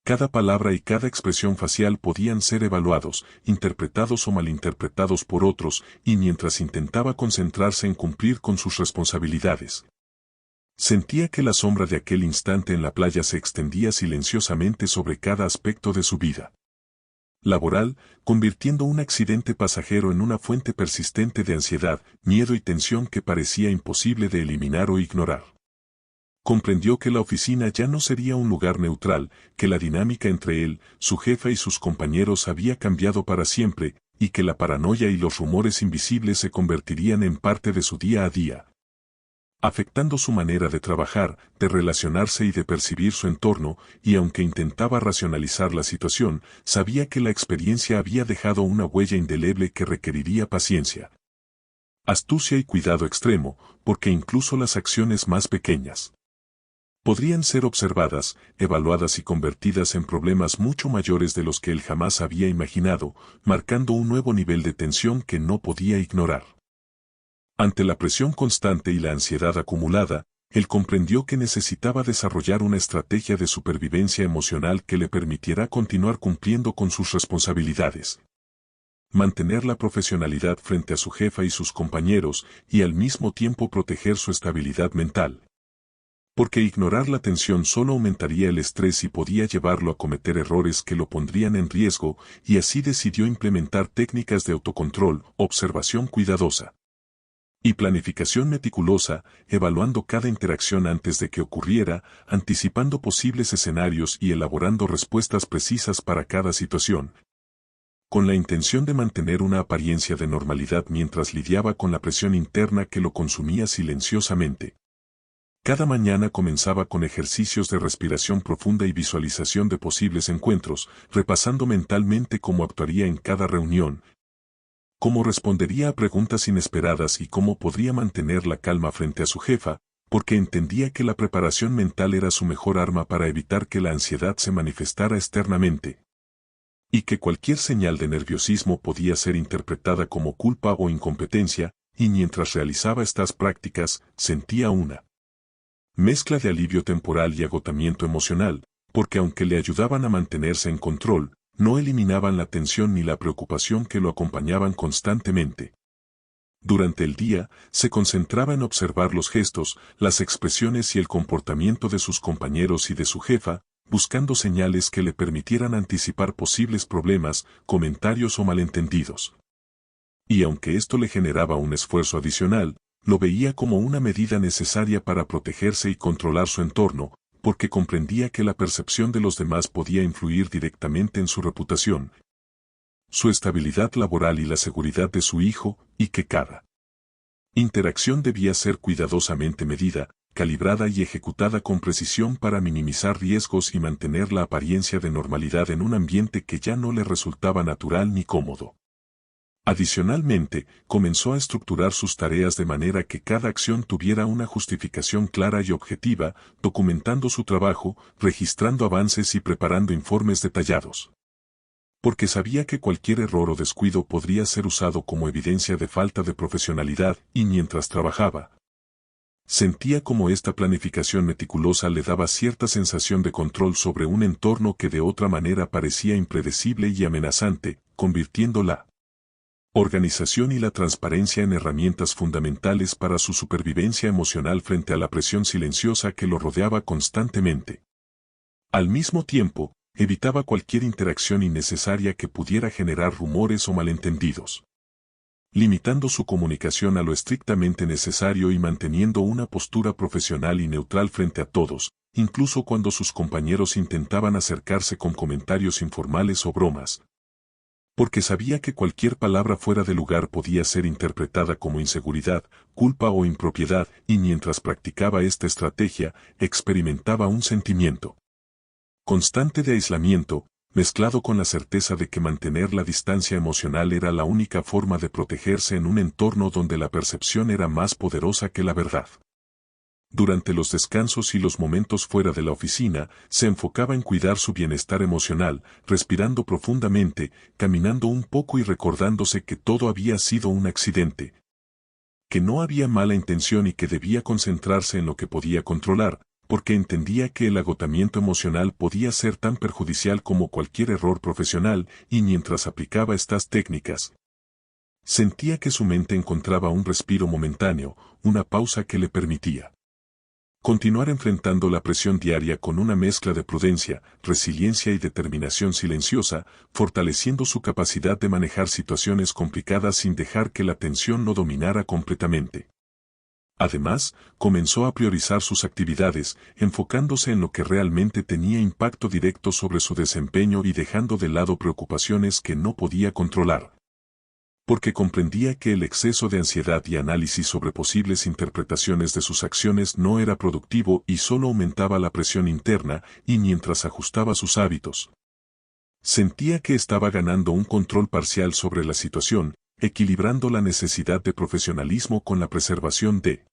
cada palabra y cada expresión facial podían ser evaluados, interpretados o malinterpretados por otros, y mientras intentaba concentrarse en cumplir con sus responsabilidades, sentía que la sombra de aquel instante en la playa se extendía silenciosamente sobre cada aspecto de su vida laboral, convirtiendo un accidente pasajero en una fuente persistente de ansiedad, miedo y tensión que parecía imposible de eliminar o ignorar. Comprendió que la oficina ya no sería un lugar neutral, que la dinámica entre él, su jefa y sus compañeros había cambiado para siempre, y que la paranoia y los rumores invisibles se convertirían en parte de su día a día, afectando su manera de trabajar, de relacionarse y de percibir su entorno, y aunque intentaba racionalizar la situación, sabía que la experiencia había dejado una huella indeleble que requeriría paciencia, astucia y cuidado extremo, porque incluso las acciones más pequeñas podrían ser observadas, evaluadas y convertidas en problemas mucho mayores de los que él jamás había imaginado, marcando un nuevo nivel de tensión que no podía ignorar. Ante la presión constante y la ansiedad acumulada, él comprendió que necesitaba desarrollar una estrategia de supervivencia emocional que le permitiera continuar cumpliendo con sus responsabilidades, mantener la profesionalidad frente a su jefa y sus compañeros, y al mismo tiempo proteger su estabilidad mental. Porque ignorar la tensión solo aumentaría el estrés y podía llevarlo a cometer errores que lo pondrían en riesgo, y así decidió implementar técnicas de autocontrol, observación cuidadosa y planificación meticulosa, evaluando cada interacción antes de que ocurriera, anticipando posibles escenarios y elaborando respuestas precisas para cada situación, con la intención de mantener una apariencia de normalidad mientras lidiaba con la presión interna que lo consumía silenciosamente. Cada mañana comenzaba con ejercicios de respiración profunda y visualización de posibles encuentros, repasando mentalmente cómo actuaría en cada reunión, cómo respondería a preguntas inesperadas y cómo podría mantener la calma frente a su jefa, porque entendía que la preparación mental era su mejor arma para evitar que la ansiedad se manifestara externamente, y que cualquier señal de nerviosismo podía ser interpretada como culpa o incompetencia, y mientras realizaba estas prácticas, sentía una mezcla de alivio temporal y agotamiento emocional, porque aunque le ayudaban a mantenerse en control, no eliminaban la tensión ni la preocupación que lo acompañaban constantemente. Durante el día, se concentraba en observar los gestos, las expresiones y el comportamiento de sus compañeros y de su jefa, buscando señales que le permitieran anticipar posibles problemas, comentarios o malentendidos. Y aunque esto le generaba un esfuerzo adicional, lo veía como una medida necesaria para protegerse y controlar su entorno, porque comprendía que la percepción de los demás podía influir directamente en su reputación, su estabilidad laboral y la seguridad de su hijo, y que cada interacción debía ser cuidadosamente medida, calibrada y ejecutada con precisión para minimizar riesgos y mantener la apariencia de normalidad en un ambiente que ya no le resultaba natural ni cómodo. Adicionalmente, comenzó a estructurar sus tareas de manera que cada acción tuviera una justificación clara y objetiva, documentando su trabajo, registrando avances y preparando informes detallados. Porque sabía que cualquier error o descuido podría ser usado como evidencia de falta de profesionalidad, y mientras trabajaba, sentía como esta planificación meticulosa le daba cierta sensación de control sobre un entorno que de otra manera parecía impredecible y amenazante, convirtiendo la organización y la transparencia en herramientas fundamentales para su supervivencia emocional frente a la presión silenciosa que lo rodeaba constantemente. Al mismo tiempo, evitaba cualquier interacción innecesaria que pudiera generar rumores o malentendidos, limitando su comunicación a lo estrictamente necesario y manteniendo una postura profesional y neutral frente a todos, incluso cuando sus compañeros intentaban acercarse con comentarios informales o bromas. Porque sabía que cualquier palabra fuera de lugar podía ser interpretada como inseguridad, culpa o impropiedad, y mientras practicaba esta estrategia, experimentaba un sentimiento constante de aislamiento, mezclado con la certeza de que mantener la distancia emocional era la única forma de protegerse en un entorno donde la percepción era más poderosa que la verdad. Durante los descansos y los momentos fuera de la oficina, se enfocaba en cuidar su bienestar emocional, respirando profundamente, caminando un poco y recordándose que todo había sido un accidente, que no había mala intención y que debía concentrarse en lo que podía controlar, porque entendía que el agotamiento emocional podía ser tan perjudicial como cualquier error profesional, y mientras aplicaba estas técnicas, sentía que su mente encontraba un respiro momentáneo, una pausa que le permitía continuar enfrentando la presión diaria con una mezcla de prudencia, resiliencia y determinación silenciosa, fortaleciendo su capacidad de manejar situaciones complicadas sin dejar que la tensión lo dominara completamente. Además, comenzó a priorizar sus actividades, enfocándose en lo que realmente tenía impacto directo sobre su desempeño y dejando de lado preocupaciones que no podía controlar. Porque comprendía que el exceso de ansiedad y análisis sobre posibles interpretaciones de sus acciones no era productivo y solo aumentaba la presión interna, y mientras ajustaba sus hábitos, sentía que estaba ganando un control parcial sobre la situación, equilibrando la necesidad de profesionalismo con la preservación de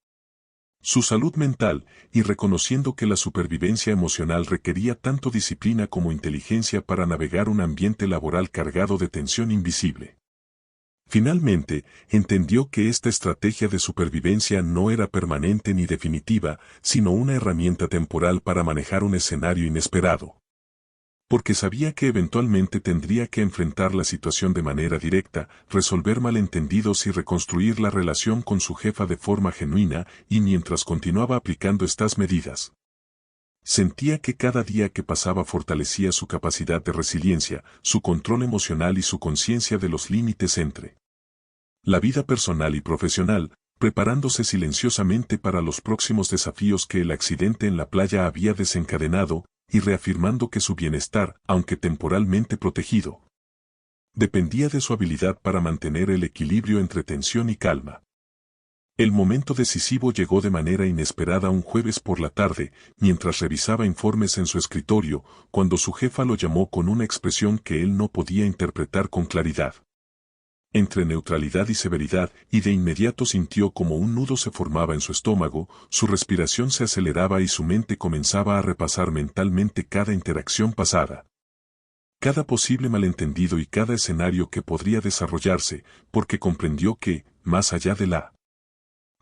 su salud mental, y reconociendo que la supervivencia emocional requería tanto disciplina como inteligencia para navegar un ambiente laboral cargado de tensión invisible. Finalmente, entendió que esta estrategia de supervivencia no era permanente ni definitiva, sino una herramienta temporal para manejar un escenario inesperado. Porque sabía que eventualmente tendría que enfrentar la situación de manera directa, resolver malentendidos y reconstruir la relación con su jefa de forma genuina, y mientras continuaba aplicando estas medidas, sentía que cada día que pasaba fortalecía su capacidad de resiliencia, su control emocional y su conciencia de los límites entre la vida personal y profesional, preparándose silenciosamente para los próximos desafíos que el accidente en la playa había desencadenado, y reafirmando que su bienestar, aunque temporalmente protegido, dependía de su habilidad para mantener el equilibrio entre tensión y calma. El momento decisivo llegó de manera inesperada un jueves por la tarde, mientras revisaba informes en su escritorio, cuando su jefa lo llamó con una expresión que él no podía interpretar con claridad. Entre neutralidad y severidad, y de inmediato sintió como un nudo se formaba en su estómago, su respiración se aceleraba y su mente comenzaba a repasar mentalmente cada interacción pasada, cada posible malentendido y cada escenario que podría desarrollarse, porque comprendió que, más allá de la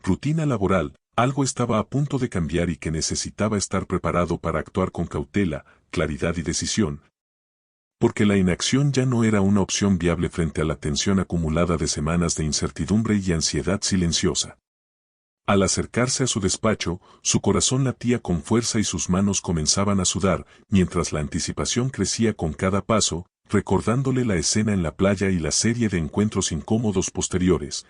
rutina laboral, algo estaba a punto de cambiar y que necesitaba estar preparado para actuar con cautela, claridad y decisión. Porque la inacción ya no era una opción viable frente a la tensión acumulada de semanas de incertidumbre y ansiedad silenciosa. Al acercarse a su despacho, su corazón latía con fuerza y sus manos comenzaban a sudar, mientras la anticipación crecía con cada paso, recordándole la escena en la playa y la serie de encuentros incómodos posteriores.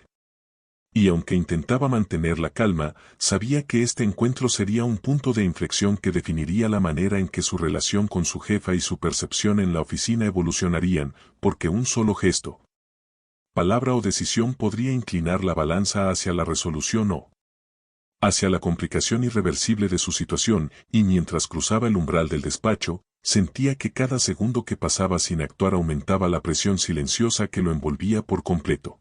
Y aunque intentaba mantener la calma, sabía que este encuentro sería un punto de inflexión que definiría la manera en que su relación con su jefa y su percepción en la oficina evolucionarían, porque un solo gesto, palabra o decisión podría inclinar la balanza hacia la resolución o hacia la complicación irreversible de su situación, y mientras cruzaba el umbral del despacho, sentía que cada segundo que pasaba sin actuar aumentaba la presión silenciosa que lo envolvía por completo.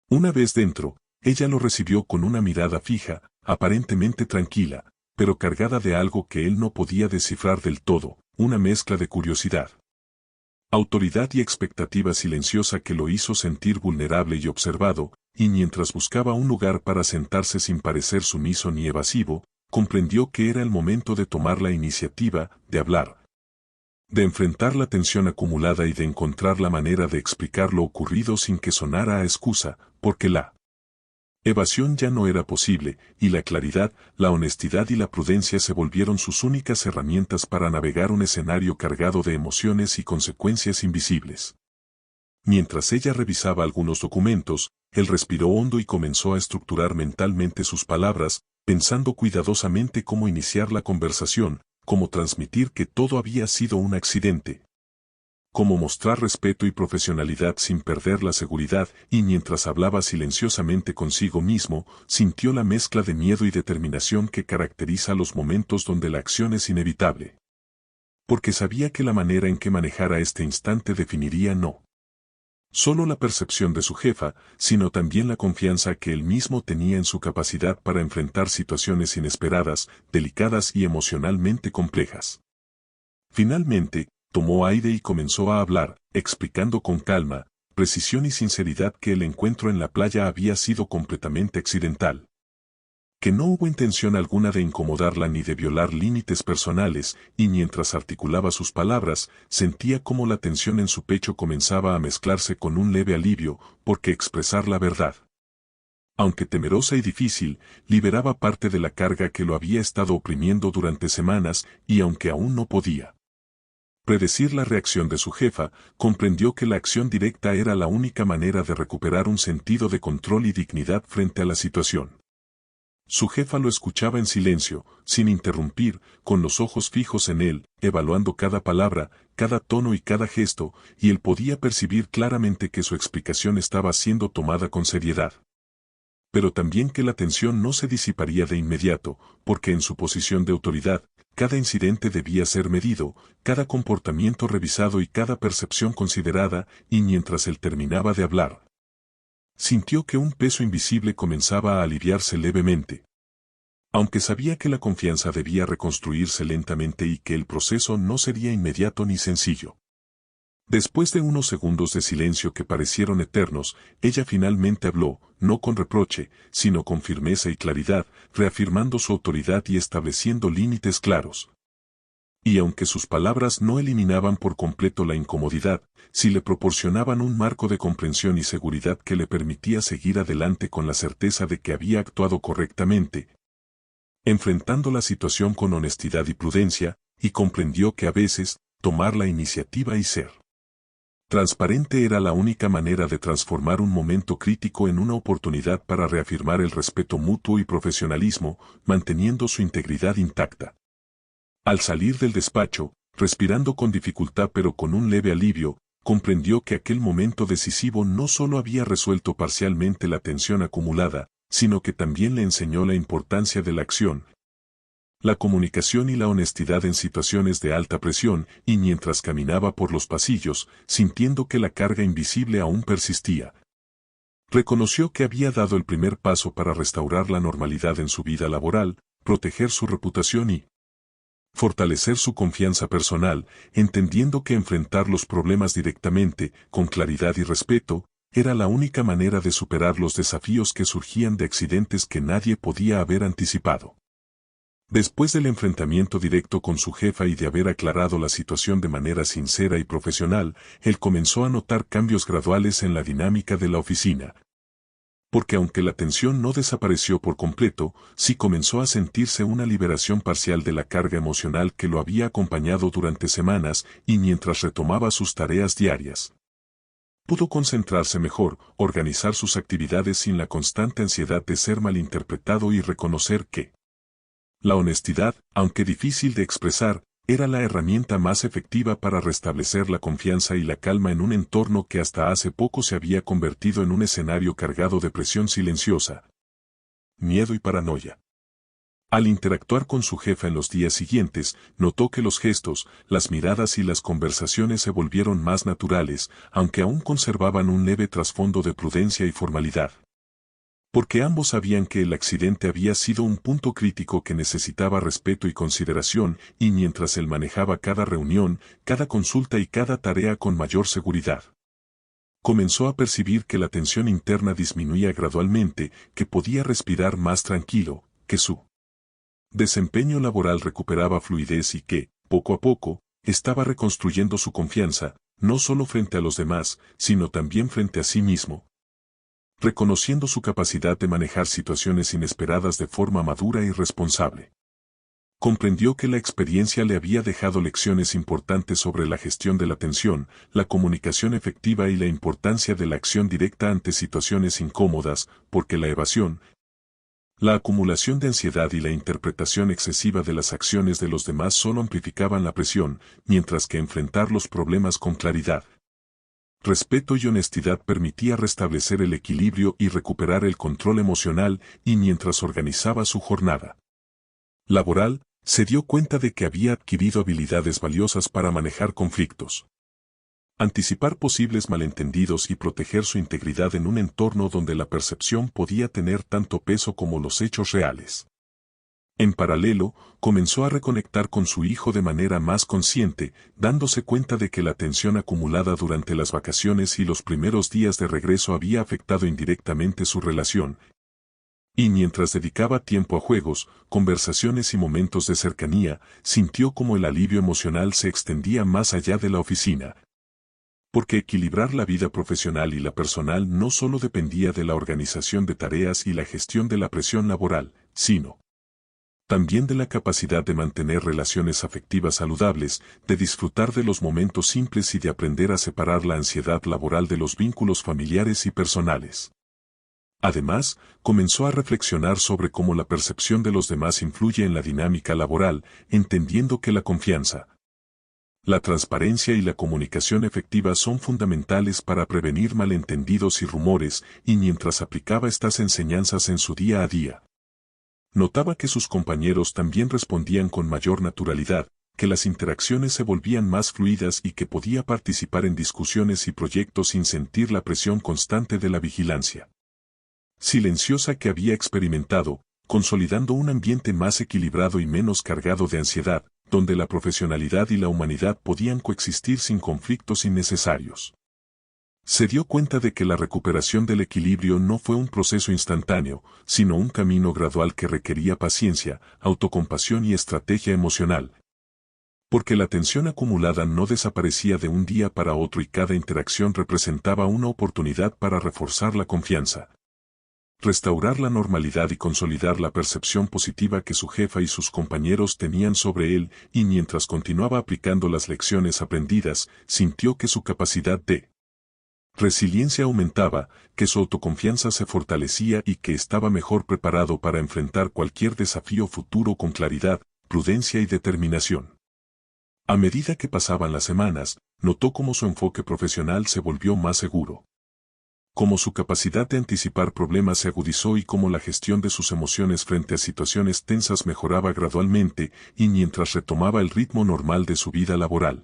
Una vez dentro, ella lo recibió con una mirada fija, aparentemente tranquila, pero cargada de algo que él no podía descifrar del todo, una mezcla de curiosidad, autoridad y expectativa silenciosa que lo hizo sentir vulnerable y observado, y mientras buscaba un lugar para sentarse sin parecer sumiso ni evasivo, comprendió que era el momento de tomar la iniciativa, de hablar, de enfrentar la tensión acumulada y de encontrar la manera de explicar lo ocurrido sin que sonara a excusa, porque la evasión ya no era posible, y la claridad, la honestidad y la prudencia se volvieron sus únicas herramientas para navegar un escenario cargado de emociones y consecuencias invisibles. Mientras ella revisaba algunos documentos, él respiró hondo y comenzó a estructurar mentalmente sus palabras, pensando cuidadosamente cómo iniciar la conversación, cómo transmitir que todo había sido un accidente, cómo mostrar respeto y profesionalidad sin perder la seguridad, y mientras hablaba silenciosamente consigo mismo, sintió la mezcla de miedo y determinación que caracteriza los momentos donde la acción es inevitable. Porque sabía que la manera en que manejara este instante definiría no solo la percepción de su jefa, sino también la confianza que él mismo tenía en su capacidad para enfrentar situaciones inesperadas, delicadas y emocionalmente complejas. Finalmente, tomó aire y comenzó a hablar, explicando con calma, precisión y sinceridad que el encuentro en la playa había sido completamente accidental, que no hubo intención alguna de incomodarla ni de violar límites personales, y mientras articulaba sus palabras, sentía cómo la tensión en su pecho comenzaba a mezclarse con un leve alivio, porque expresar la verdad, aunque temerosa y difícil, liberaba parte de la carga que lo había estado oprimiendo durante semanas, y aunque aún no podía predecir la reacción de su jefa, comprendió que la acción directa era la única manera de recuperar un sentido de control y dignidad frente a la situación. Su jefa lo escuchaba en silencio, sin interrumpir, con los ojos fijos en él, evaluando cada palabra, cada tono y cada gesto, y él podía percibir claramente que su explicación estaba siendo tomada con seriedad. Pero también que la tensión no se disiparía de inmediato, porque en su posición de autoridad, cada incidente debía ser medido, cada comportamiento revisado y cada percepción considerada, y mientras él terminaba de hablar, sintió que un peso invisible comenzaba a aliviarse levemente. Aunque sabía que la confianza debía reconstruirse lentamente y que el proceso no sería inmediato ni sencillo. Después de unos segundos de silencio que parecieron eternos, ella finalmente habló, no con reproche, sino con firmeza y claridad, reafirmando su autoridad y estableciendo límites claros. Y aunque sus palabras no eliminaban por completo la incomodidad, sí le proporcionaban un marco de comprensión y seguridad que le permitía seguir adelante con la certeza de que había actuado correctamente, enfrentando la situación con honestidad y prudencia, y comprendió que a veces, tomar la iniciativa y ser transparente era la única manera de transformar un momento crítico en una oportunidad para reafirmar el respeto mutuo y profesionalismo, manteniendo su integridad intacta. Al salir del despacho, respirando con dificultad pero con un leve alivio, comprendió que aquel momento decisivo no solo había resuelto parcialmente la tensión acumulada, sino que también le enseñó la importancia de la acción, la comunicación y la honestidad en situaciones de alta presión, y mientras caminaba por los pasillos, sintiendo que la carga invisible aún persistía, reconoció que había dado el primer paso para restaurar la normalidad en su vida laboral, proteger su reputación y fortalecer su confianza personal, entendiendo que enfrentar los problemas directamente, con claridad y respeto, era la única manera de superar los desafíos que surgían de accidentes que nadie podía haber anticipado. Después del enfrentamiento directo con su jefa y de haber aclarado la situación de manera sincera y profesional, él comenzó a notar cambios graduales en la dinámica de la oficina. Porque aunque la tensión no desapareció por completo, sí comenzó a sentirse una liberación parcial de la carga emocional que lo había acompañado durante semanas y mientras retomaba sus tareas diarias. Pudo concentrarse mejor, organizar sus actividades sin la constante ansiedad de ser malinterpretado y reconocer que la honestidad, aunque difícil de expresar, era la herramienta más efectiva para restablecer la confianza y la calma en un entorno que hasta hace poco se había convertido en un escenario cargado de presión silenciosa, miedo y paranoia. Al interactuar con su jefa en los días siguientes, notó que los gestos, las miradas y las conversaciones se volvieron más naturales, aunque aún conservaban un leve trasfondo de prudencia y formalidad. Porque ambos sabían que el accidente había sido un punto crítico que necesitaba respeto y consideración, y mientras él manejaba cada reunión, cada consulta y cada tarea con mayor seguridad, comenzó a percibir que la tensión interna disminuía gradualmente, que podía respirar más tranquilo, que su desempeño laboral recuperaba fluidez y que, poco a poco, estaba reconstruyendo su confianza, no solo frente a los demás, sino también frente a sí mismo, reconociendo su capacidad de manejar situaciones inesperadas de forma madura y responsable. Comprendió que la experiencia le había dejado lecciones importantes sobre la gestión de la tensión, la comunicación efectiva y la importancia de la acción directa ante situaciones incómodas, porque la evasión, la acumulación de ansiedad y la interpretación excesiva de las acciones de los demás solo amplificaban la presión, mientras que enfrentar los problemas con claridad, respeto y honestidad permitía restablecer el equilibrio y recuperar el control emocional, y mientras organizaba su jornada laboral, se dio cuenta de que había adquirido habilidades valiosas para manejar conflictos, anticipar posibles malentendidos y proteger su integridad en un entorno donde la percepción podía tener tanto peso como los hechos reales. En paralelo, comenzó a reconectar con su hijo de manera más consciente, dándose cuenta de que la tensión acumulada durante las vacaciones y los primeros días de regreso había afectado indirectamente su relación. Y mientras dedicaba tiempo a juegos, conversaciones y momentos de cercanía, sintió como el alivio emocional se extendía más allá de la oficina. Porque equilibrar la vida profesional y la personal no solo dependía de la organización de tareas y la gestión de la presión laboral, sino también de la capacidad de mantener relaciones afectivas saludables, de disfrutar de los momentos simples y de aprender a separar la ansiedad laboral de los vínculos familiares y personales. Además, comenzó a reflexionar sobre cómo la percepción de los demás influye en la dinámica laboral, entendiendo que la confianza, la transparencia y la comunicación efectiva son fundamentales para prevenir malentendidos y rumores, y mientras aplicaba estas enseñanzas en su día a día, notaba que sus compañeros también respondían con mayor naturalidad, que las interacciones se volvían más fluidas y que podía participar en discusiones y proyectos sin sentir la presión constante de la vigilancia silenciosa que había experimentado, consolidando un ambiente más equilibrado y menos cargado de ansiedad, donde la profesionalidad y la humanidad podían coexistir sin conflictos innecesarios. Se dio cuenta de que la recuperación del equilibrio no fue un proceso instantáneo, sino un camino gradual que requería paciencia, autocompasión y estrategia emocional. Porque la tensión acumulada no desaparecía de un día para otro y cada interacción representaba una oportunidad para reforzar la confianza, restaurar la normalidad y consolidar la percepción positiva que su jefa y sus compañeros tenían sobre él, y mientras continuaba aplicando las lecciones aprendidas, sintió que su capacidad de resiliencia aumentaba, que su autoconfianza se fortalecía y que estaba mejor preparado para enfrentar cualquier desafío futuro con claridad, prudencia y determinación. A medida que pasaban las semanas, notó cómo su enfoque profesional se volvió más seguro, cómo su capacidad de anticipar problemas se agudizó y cómo la gestión de sus emociones frente a situaciones tensas mejoraba gradualmente, y mientras retomaba el ritmo normal de su vida laboral,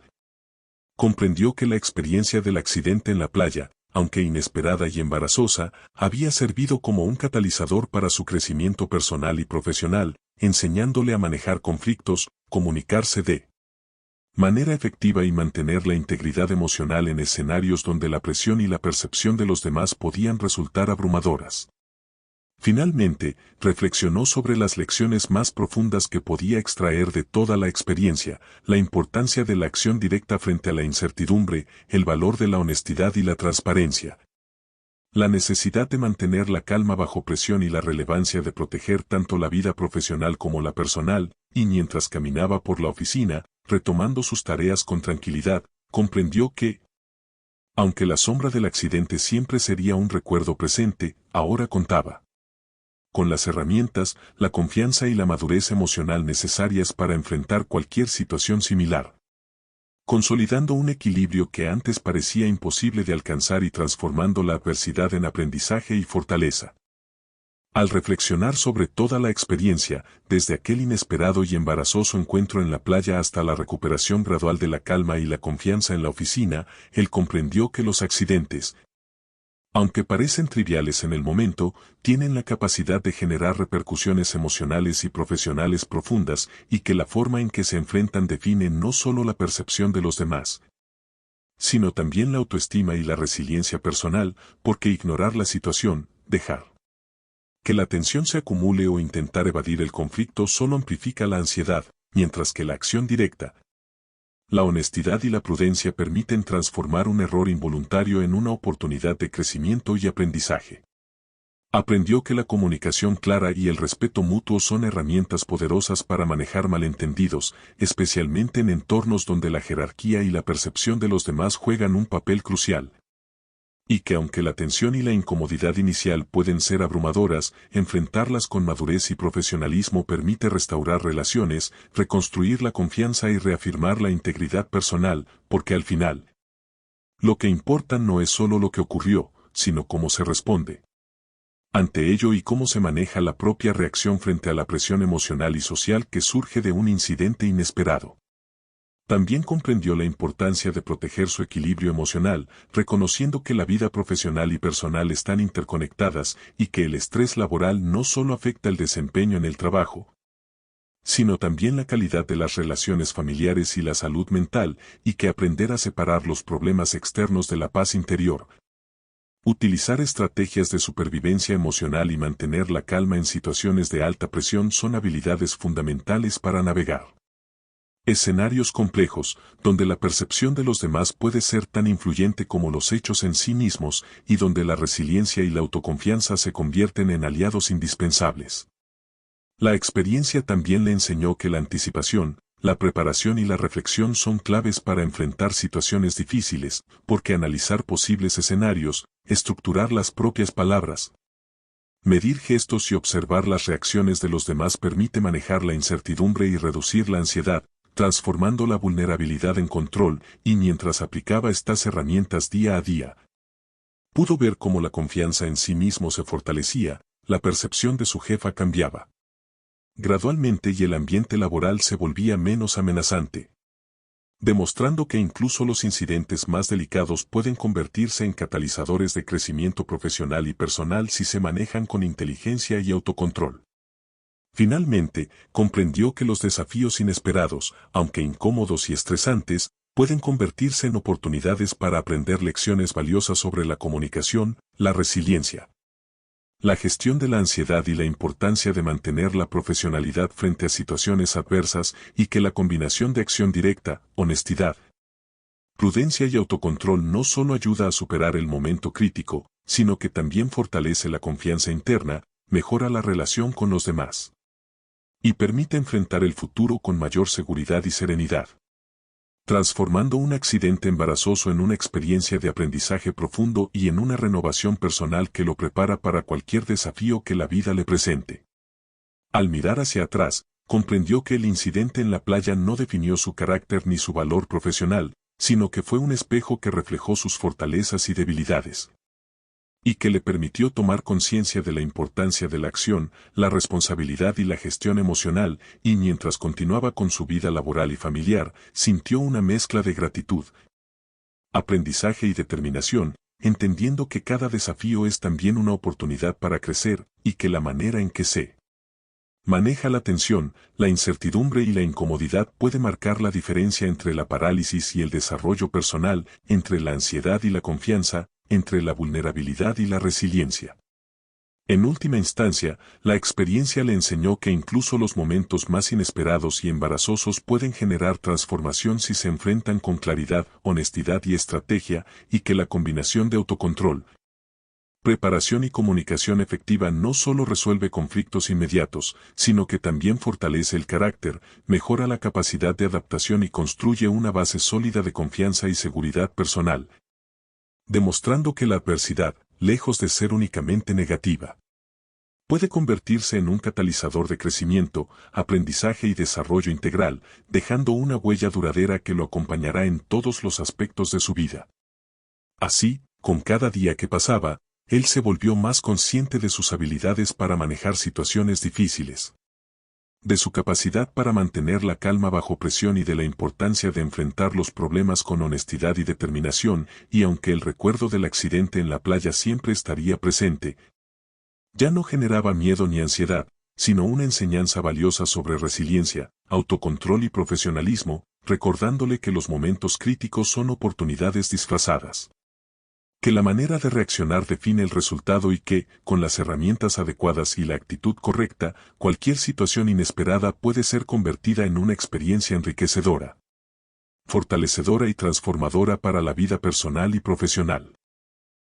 comprendió que la experiencia del accidente en la playa, aunque inesperada y embarazosa, había servido como un catalizador para su crecimiento personal y profesional, enseñándole a manejar conflictos, comunicarse de manera efectiva y mantener la integridad emocional en escenarios donde la presión y la percepción de los demás podían resultar abrumadoras. Finalmente, reflexionó sobre las lecciones más profundas que podía extraer de toda la experiencia, la importancia de la acción directa frente a la incertidumbre, el valor de la honestidad y la transparencia, La necesidad de mantener la calma bajo presión y la relevancia de proteger tanto la vida profesional como la personal, y mientras caminaba por la oficina, retomando sus tareas con tranquilidad, comprendió que, aunque la sombra del accidente siempre sería un recuerdo presente, ahora contaba con las herramientas, la confianza y la madurez emocional necesarias para enfrentar cualquier situación similar, consolidando un equilibrio que antes parecía imposible de alcanzar y transformando la adversidad en aprendizaje y fortaleza. Al reflexionar sobre toda la experiencia, desde aquel inesperado y embarazoso encuentro en la playa hasta la recuperación gradual de la calma y la confianza en la oficina, él comprendió que los accidentes, aunque parecen triviales en el momento, tienen la capacidad de generar repercusiones emocionales y profesionales profundas, y que la forma en que se enfrentan define no solo la percepción de los demás, sino también la autoestima y la resiliencia personal, porque ignorar la situación, dejar que la tensión se acumule o intentar evadir el conflicto solo amplifica la ansiedad, mientras que la acción directa, la honestidad y la prudencia permiten transformar un error involuntario en una oportunidad de crecimiento y aprendizaje. Aprendió que la comunicación clara y el respeto mutuo son herramientas poderosas para manejar malentendidos, especialmente en entornos donde la jerarquía y la percepción de los demás juegan un papel crucial. Y que aunque la tensión y la incomodidad inicial pueden ser abrumadoras, enfrentarlas con madurez y profesionalismo permite restaurar relaciones, reconstruir la confianza y reafirmar la integridad personal, porque al final, lo que importa no es solo lo que ocurrió, sino cómo se responde ante ello y cómo se maneja la propia reacción frente a la presión emocional y social que surge de un incidente inesperado. También comprendió la importancia de proteger su equilibrio emocional, reconociendo que la vida profesional y personal están interconectadas y que el estrés laboral no solo afecta el desempeño en el trabajo, sino también la calidad de las relaciones familiares y la salud mental, y que aprender a separar los problemas externos de la paz interior, utilizar estrategias de supervivencia emocional y mantener la calma en situaciones de alta presión son habilidades fundamentales para navegar escenarios complejos, donde la percepción de los demás puede ser tan influyente como los hechos en sí mismos, y donde la resiliencia y la autoconfianza se convierten en aliados indispensables. La experiencia también le enseñó que la anticipación, la preparación y la reflexión son claves para enfrentar situaciones difíciles, porque analizar posibles escenarios, estructurar las propias palabras, medir gestos y observar las reacciones de los demás permite manejar la incertidumbre y reducir la ansiedad, transformando la vulnerabilidad en control, y mientras aplicaba estas herramientas día a día, pudo ver cómo la confianza en sí mismo se fortalecía, la percepción de su jefa cambiaba gradualmente y el ambiente laboral se volvía menos amenazante, demostrando que incluso los incidentes más delicados pueden convertirse en catalizadores de crecimiento profesional y personal si se manejan con inteligencia y autocontrol. Finalmente, comprendió que los desafíos inesperados, aunque incómodos y estresantes, pueden convertirse en oportunidades para aprender lecciones valiosas sobre la comunicación, la resiliencia, la gestión de la ansiedad y la importancia de mantener la profesionalidad frente a situaciones adversas, y que la combinación de acción directa, honestidad, prudencia y autocontrol no solo ayuda a superar el momento crítico, sino que también fortalece la confianza interna, mejora la relación con los demás y permite enfrentar el futuro con mayor seguridad y serenidad, transformando un accidente embarazoso en una experiencia de aprendizaje profundo y en una renovación personal que lo prepara para cualquier desafío que la vida le presente. Al mirar hacia atrás, comprendió que el incidente en la playa no definió su carácter ni su valor profesional, sino que fue un espejo que reflejó sus fortalezas y debilidades, y que le permitió tomar conciencia de la importancia de la acción, la responsabilidad y la gestión emocional, y mientras continuaba con su vida laboral y familiar, sintió una mezcla de gratitud, aprendizaje y determinación, entendiendo que cada desafío es también una oportunidad para crecer, y que la manera en que se maneja la tensión, la incertidumbre y la incomodidad puede marcar la diferencia entre la parálisis y el desarrollo personal, entre la ansiedad y la confianza, entre la vulnerabilidad y la resiliencia. En última instancia, la experiencia le enseñó que incluso los momentos más inesperados y embarazosos pueden generar transformación si se enfrentan con claridad, honestidad y estrategia, y que la combinación de autocontrol, Preparación y comunicación efectiva no solo resuelve conflictos inmediatos, sino que también fortalece el carácter, mejora la capacidad de adaptación y construye una base sólida de confianza y seguridad personal, demostrando que la adversidad, lejos de ser únicamente negativa, puede convertirse en un catalizador de crecimiento, aprendizaje y desarrollo integral, dejando una huella duradera que lo acompañará en todos los aspectos de su vida. Así, con cada día que pasaba, él se volvió más consciente de sus habilidades para manejar situaciones difíciles, de su capacidad para mantener la calma bajo presión y de la importancia de enfrentar los problemas con honestidad y determinación, y aunque el recuerdo del accidente en la playa siempre estaría presente, ya no generaba miedo ni ansiedad, sino una enseñanza valiosa sobre resiliencia, autocontrol y profesionalismo, recordándole que los momentos críticos son oportunidades disfrazadas, que la manera de reaccionar define el resultado y que, con las herramientas adecuadas y la actitud correcta, cualquier situación inesperada puede ser convertida en una experiencia enriquecedora, fortalecedora y transformadora para la vida personal y profesional.